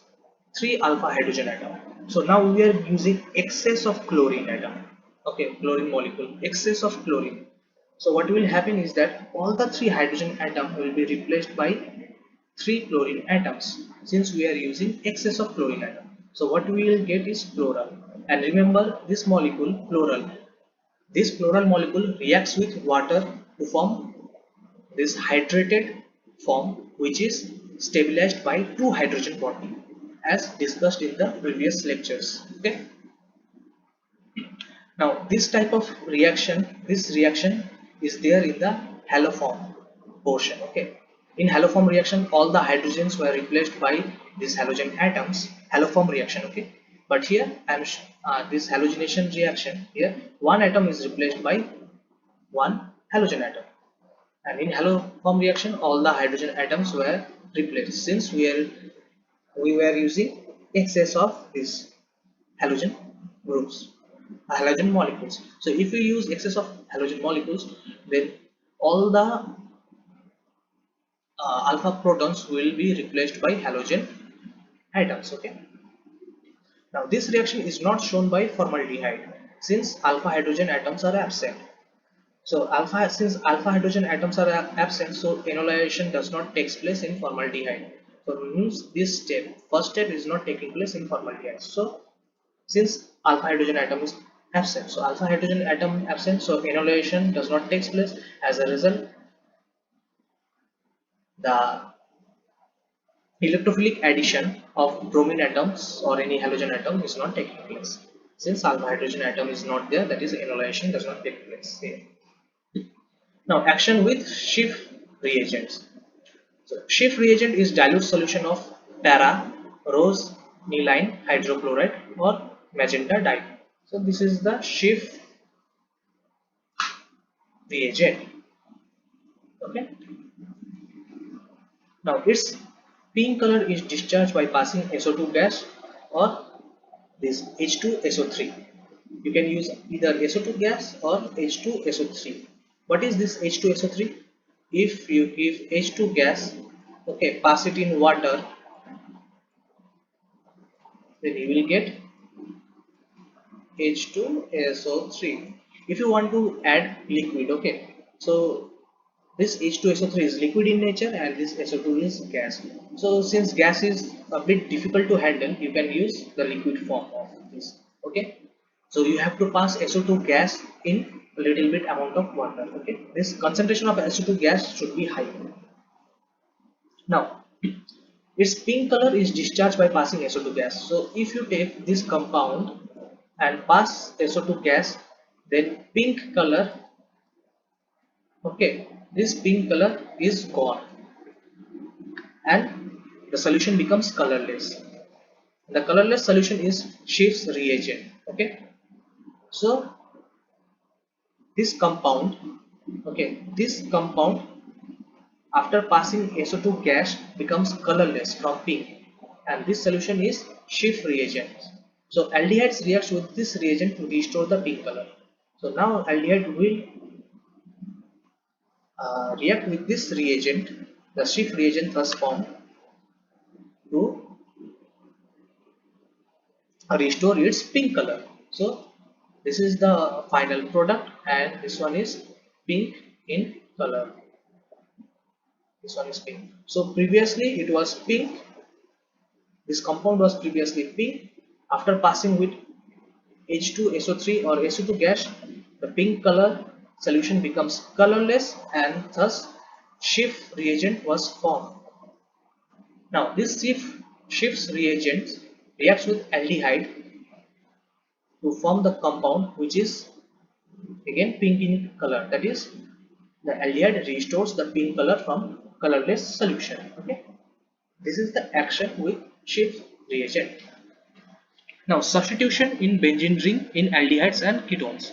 3 alpha hydrogen atom. So now we are using excess of chlorine atom. Okay, chlorine molecule, excess of chlorine. So what will happen is that all the 3 hydrogen atom will be replaced by 3 chlorine atoms, since we are using excess of chlorine atom. So what we will get is chloral. And remember, this molecule chloral, this chloral molecule reacts with water to form this hydrated form, which is stabilized by 2 hydrogen bond, as discussed in the previous lectures. Okay, now this type of reaction, this reaction is there in the haloform portion. Okay, in haloform reaction all the hydrogens were replaced by these halogen atoms, haloform reaction. Okay, but here this halogenation reaction, here one atom is replaced by one halogen atom, and in haloform reaction all the hydrogen atoms were replaced, since we were using excess of these halogen groups, halogen molecules. So if we use excess of halogen molecules, then all the alpha protons will be replaced by halogen atoms. Okay, now this reaction is not shown by formaldehyde, since alpha hydrogen atoms are absent. So since alpha hydrogen atoms are absent, so enolation does not take place in formaldehyde. So means this step, first step, is not taking place in formaldehyde. So since alpha hydrogen atom is absent, so alpha hydrogen atom absent, so enolation does not take place. As a result, the electrophilic addition of bromine atoms or any halogen atom is not taking place. Since alpha hydrogen atom is not there, that is, enolation does not take place here. Now action with Schiff reagents. So Schiff reagent is dilute solution of para, rose, nilline hydrochloride or magenta dye. So this is the Schiff reagent. Okay. Now its pink color is discharged by passing SO2 gas or this H2SO3. You can use either SO2 gas or H2SO3. What is this H2SO3? If you give H2 gas, okay, pass it in water, then you will get H2SO3. If you want to add liquid, okay, so this H2SO3 is liquid in nature and this SO2 is gas. So since gas is a bit difficult to handle, you can use the liquid form of this. Okay, so you have to pass SO2 gas in a little bit amount of water. Okay, this concentration of SO2 gas should be high. Now its pink color is discharged by passing SO2 gas. So if you take this compound and pass SO2 gas, then pink color, okay, this pink color is gone and the solution becomes colorless. The colorless solution is Schiff's reagent. Okay, so this compound, okay, this compound after passing SO2 gas becomes colorless from pink, and this solution is Schiff reagent. So aldehydes reacts with this reagent to restore the pink color. So now aldehyde will react with this reagent, the Schiff reagent thus formed, to restore its pink color. So this is the final product, and this one is pink in color. This one is pink. So previously it was pink. This compound was previously pink. After passing with H2SO3 or SO2 gas, the pink color solution becomes colorless, and thus Schiff reagent was formed. Now this Schiff's reagent reacts with aldehyde to form the compound which is again pink in color. That is, the aldehyde restores the pink color from colorless solution. Okay, this is the action with Schiff reagent. Now substitution in benzene ring in aldehydes and ketones.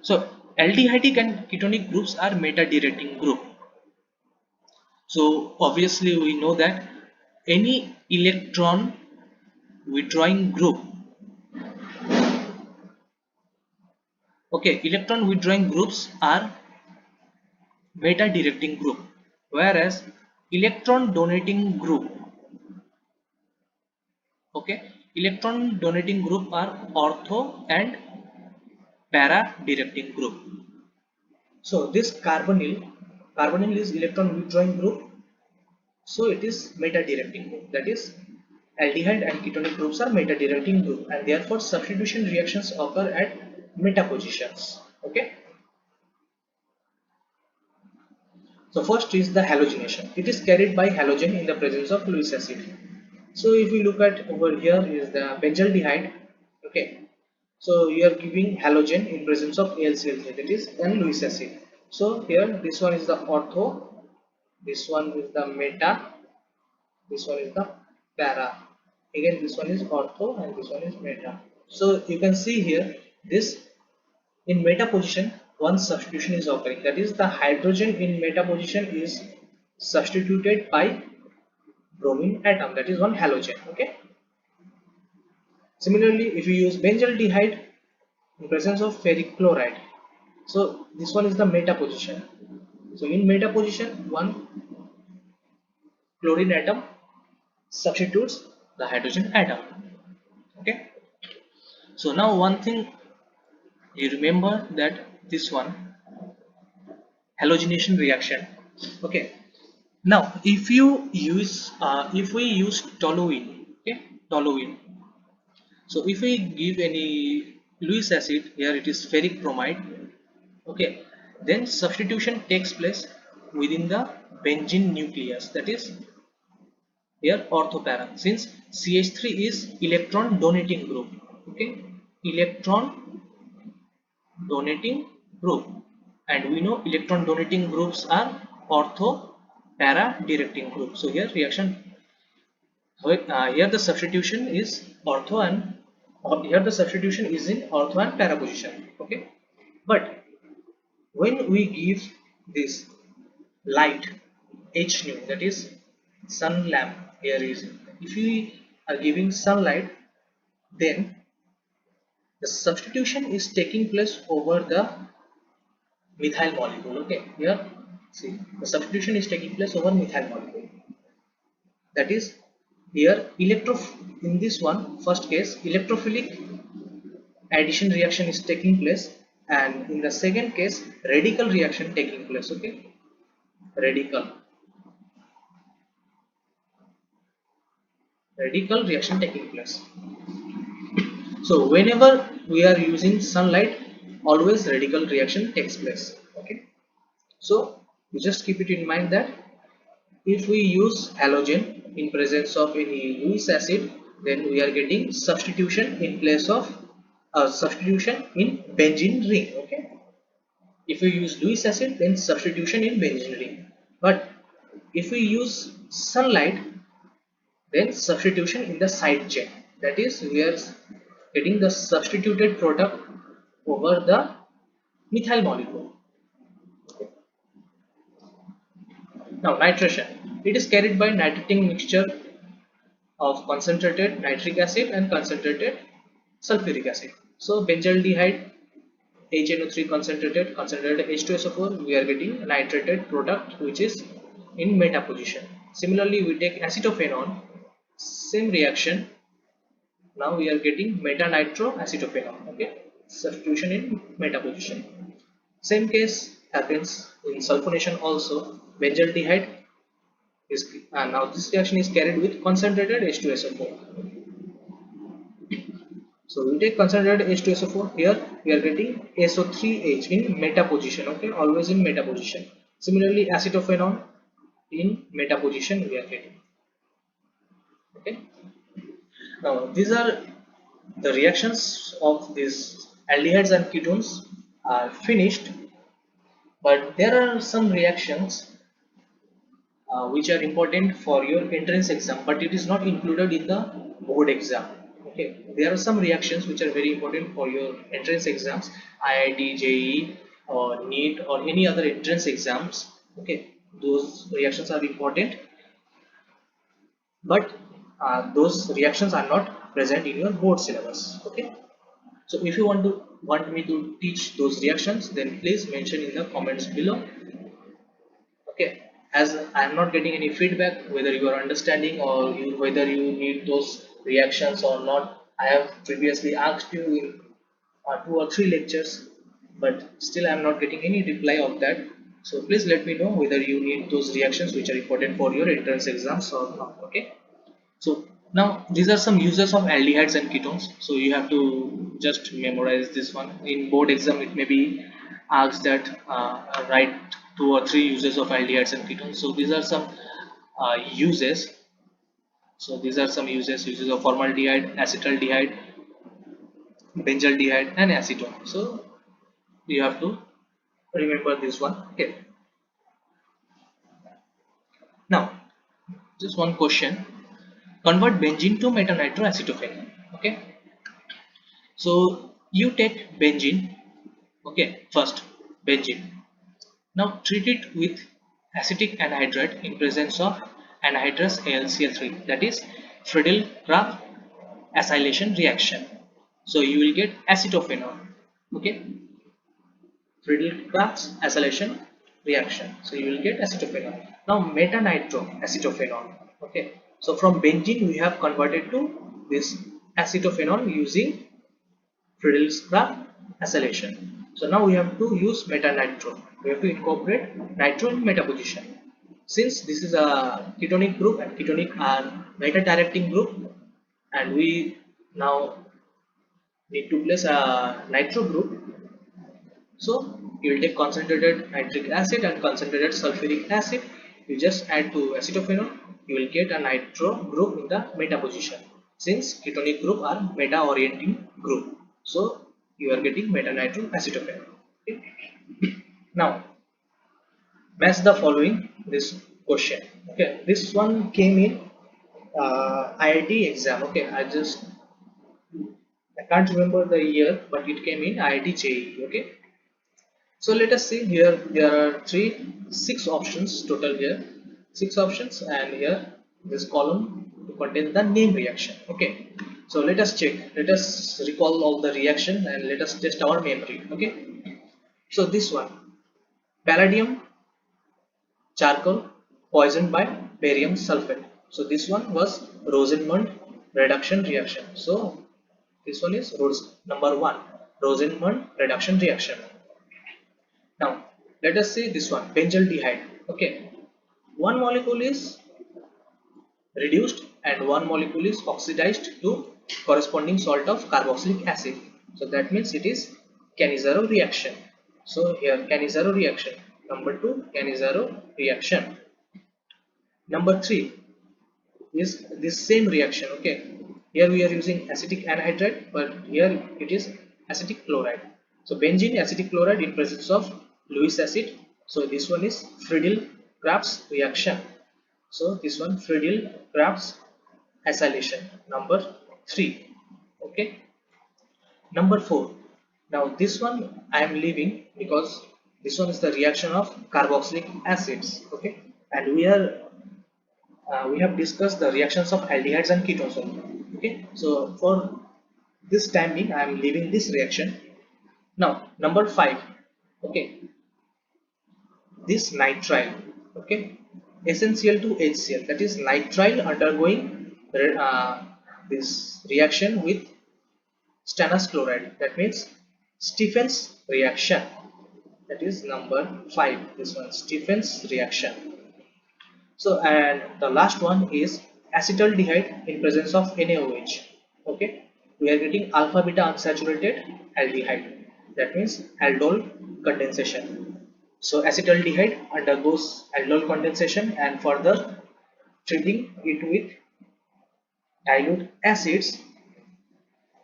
So aldehydic and ketonic groups are meta-derating group. So obviously we know that any electron withdrawing group, Okay, electron withdrawing groups are meta directing group, whereas electron donating group, okay, electron donating group are ortho and para directing group. So this carbonyl is electron withdrawing group, so it is meta directing group, that is aldehyde and ketonic groups are meta directing group, and therefore substitution reactions occur at meta positions. Okay, so first is the halogenation. It is carried by halogen in the presence of Lewis acid. So if we look at over here is the benzaldehyde. Okay, so you are giving halogen in presence of AlCl3, that is and Lewis acid. So here this one is the ortho, this one is the meta, this one is the para. Again this one is ortho and this one is meta. So you can see here this in meta position one substitution is occurring, that is the hydrogen in meta position is substituted by bromine atom, that is one halogen. Okay, similarly if you use benzaldehyde in presence of ferric chloride, so this one is the meta position. So in meta position one chlorine atom substitutes the hydrogen atom. Okay, so now one thing you remember that this one halogenation reaction. Okay, now if we use toluene, okay, toluene. So if we give any Lewis acid, here it is ferric bromide. Okay, then substitution takes place within the benzene nucleus, that is here orthopara, since CH3 is electron donating group. Okay, electron donating group, and we know electron donating groups are ortho para directing group. So here reaction, here the substitution is ortho and here the substitution is in ortho and para position. Okay, but when we give this light H nu, that is sun lamp, here is if we are giving sunlight, then the substitution is taking place over the methyl molecule. Okay, here see the substitution is taking place over methyl molecule, that is here in this one first case electrophilic addition reaction is taking place, and in the second case radical reaction taking place. Okay, radical reaction taking place. So whenever we are using sunlight, always radical reaction takes place. Okay, so you just keep it in mind that if we use halogen in presence of any Lewis acid, then we are getting substitution in place of substitution in benzene ring. Okay, if we use Lewis acid, then substitution in benzene ring, but if we use sunlight, then substitution in the side chain, that is we are getting the substituted product over the methyl molecule. Now nitration, it is carried by nitrating mixture of concentrated nitric acid and concentrated sulfuric acid. So benzaldehyde HNO3 concentrated H2SO4, we are getting nitrated product which is in meta position. Similarly we take acetophenone, same reaction, now we are getting meta nitro acetophenone. Okay, substitution in meta position. Same case happens in sulfonation also. Benzaldehyde is now this reaction is carried with concentrated H2SO4. So we take concentrated H2SO4, here we are getting SO3H in meta position. Okay, always in meta position. Similarly acetophenone in meta position we are getting. Okay, now these are the reactions of these aldehydes and ketones are finished, but there are some reactions which are important for your entrance exam, but it is not included in the board exam. Okay, there are some reactions which are very important for your entrance exams, IIT, JEE or NEET or any other entrance exams. Okay, those reactions are important, but those reactions are not present in your board syllabus. Okay, So if you want me to teach those reactions, then please mention in the comments below. Okay, as I am not getting any feedback whether you are understanding or whether you need those reactions or not. I have previously asked you in 2 or 3 lectures, but still I am not getting any reply of that. So please let me know whether you need those reactions which are important for your entrance exams or not. Okay, so now these are some uses of aldehydes and ketones, so you have to just memorize this one. In board exam it may be asked that write 2 or 3 uses of aldehydes and ketones. So these are some uses. So these are some uses of formaldehyde, acetaldehyde, benzaldehyde and acetone. So you have to remember this one. Okay, now just one question: convert benzene to metanitroacetophenone. Okay, so you take benzene. Okay, first benzene. Now treat it with acetic anhydride in presence of anhydrous AlCl3, that is Friedel-Crafts acylation reaction. So you will get acetophenone. Okay, Friedel-Crafts acylation reaction. So you will get acetophenone. Now metanitro-acetophenone. Okay, so from benzene we have converted to this acetophenone using Friedel-Crafts acylation. So now we have to use metanitro. We have to incorporate nitro in meta position. Since this is a ketonic group and ketonic are meta-directing group, and we now need to place a nitro group. So you will take concentrated nitric acid and concentrated sulfuric acid. You just add to acetophenone. You will get a nitro group in the meta position. Since ketonic group are meta orienting group, so you are getting metanitro acetophenone. Okay. Now match the following this question. Okay, this one came in IIT exam. Okay, I can't remember the year, but it came in IIT JEE. Okay, so let us see here. There are six options total here, six options, and here this column to contain the name reaction. Okay, so let us check. Let us recall all the reaction and let us test our memory. Okay, so this one, palladium charcoal poisoned by barium sulfate. So this one was Rosenmund reduction reaction. So this one is number one, Rosenmund reduction reaction. Now let us see this one, benzaldehyde. Okay, one molecule is reduced and one molecule is oxidized to corresponding salt of carboxylic acid. So that means it is Cannizzaro reaction. So here Cannizzaro reaction. Number two, Cannizzaro reaction. Number three is this same reaction. Okay, here we are using acetic anhydride, but here it is acetic chloride. So benzene acetic chloride in presence of Lewis acid. So this one is Friedel-Crafts reaction. So this one Friedel-Crafts acylation. Number 3. Okay, number 4. Now this one I am leaving because this one is the reaction of carboxylic acids. Okay, and we have discussed the reactions of aldehydes and ketones only. Okay, so for this time being I am leaving this reaction. Now number 5. Okay, this nitrile. Okay, essential to HCl, that is nitrile undergoing this reaction with stannous chloride, that means Stephens reaction. That is number 5, this one, Stephens reaction. So and the last one is acetaldehyde in presence of NaOH. Okay, we are getting alpha beta unsaturated aldehyde, that means aldol condensation. So acetaldehyde undergoes aldol condensation and further treating it with dilute acids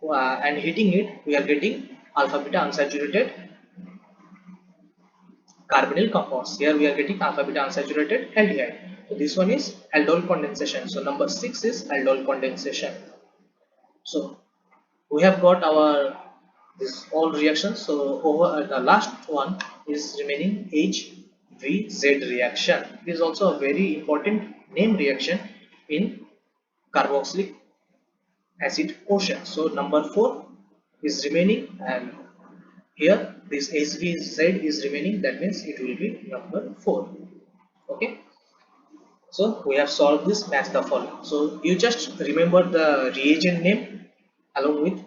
and heating it, we are getting alpha beta unsaturated carbonyl compounds. Here we are getting alpha beta unsaturated aldehyde. So this one is aldol condensation. So number 6 is aldol condensation. So we have got our this all reactions. So over the last one is remaining HVZ reaction. It is also a very important name reaction in carboxylic acid ocean. So number 4, is remaining, and here this HVZ is remaining, that means it will be number 4. Okay, so we have solved this, match the following. So you just remember the reagent name along with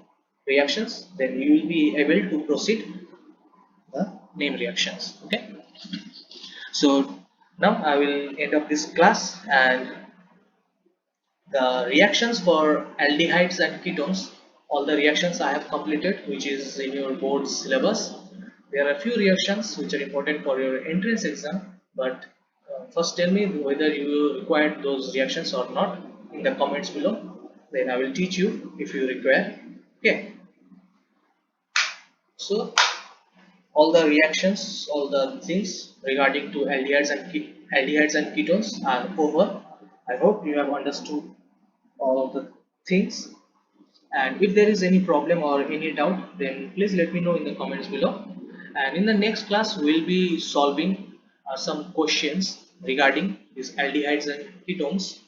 reactions, then you will be able to proceed the name reactions. Okay, so now I will end up this class, and the reactions for aldehydes and ketones, all the reactions I have completed, which is in your board syllabus. There are a few reactions which are important for your entrance exam, but first tell me whether you required those reactions or not in the comments below. Then I will teach you if you require. Okay, so all the reactions, all the things regarding to aldehydes and ketones are over. I hope you have understood all of the things, and if there is any problem or any doubt, then please let me know in the comments below. And in the next class we will be solving some questions regarding these aldehydes and ketones,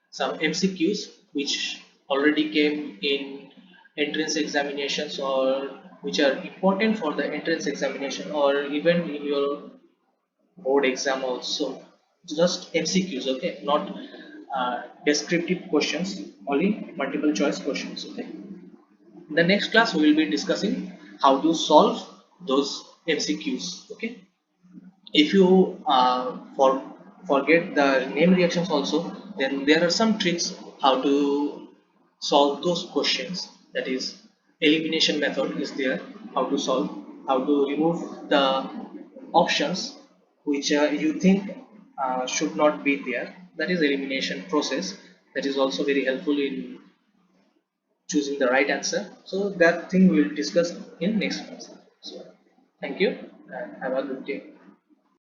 some MCQs which already came in entrance examinations, or which are important for the entrance examination, or even in your board exam also. Just MCQs, okay, not descriptive questions, only multiple choice questions. Okay, in the next class we will be discussing how to solve those MCQs. Okay, if you forget the name reactions also, then there are some tricks how to solve those questions. That is, elimination method is there, how to solve, how to remove the options which you think should not be there. That is elimination process. That is also very helpful in choosing the right answer. So that thing we will discuss in next class. So thank you and have a good day.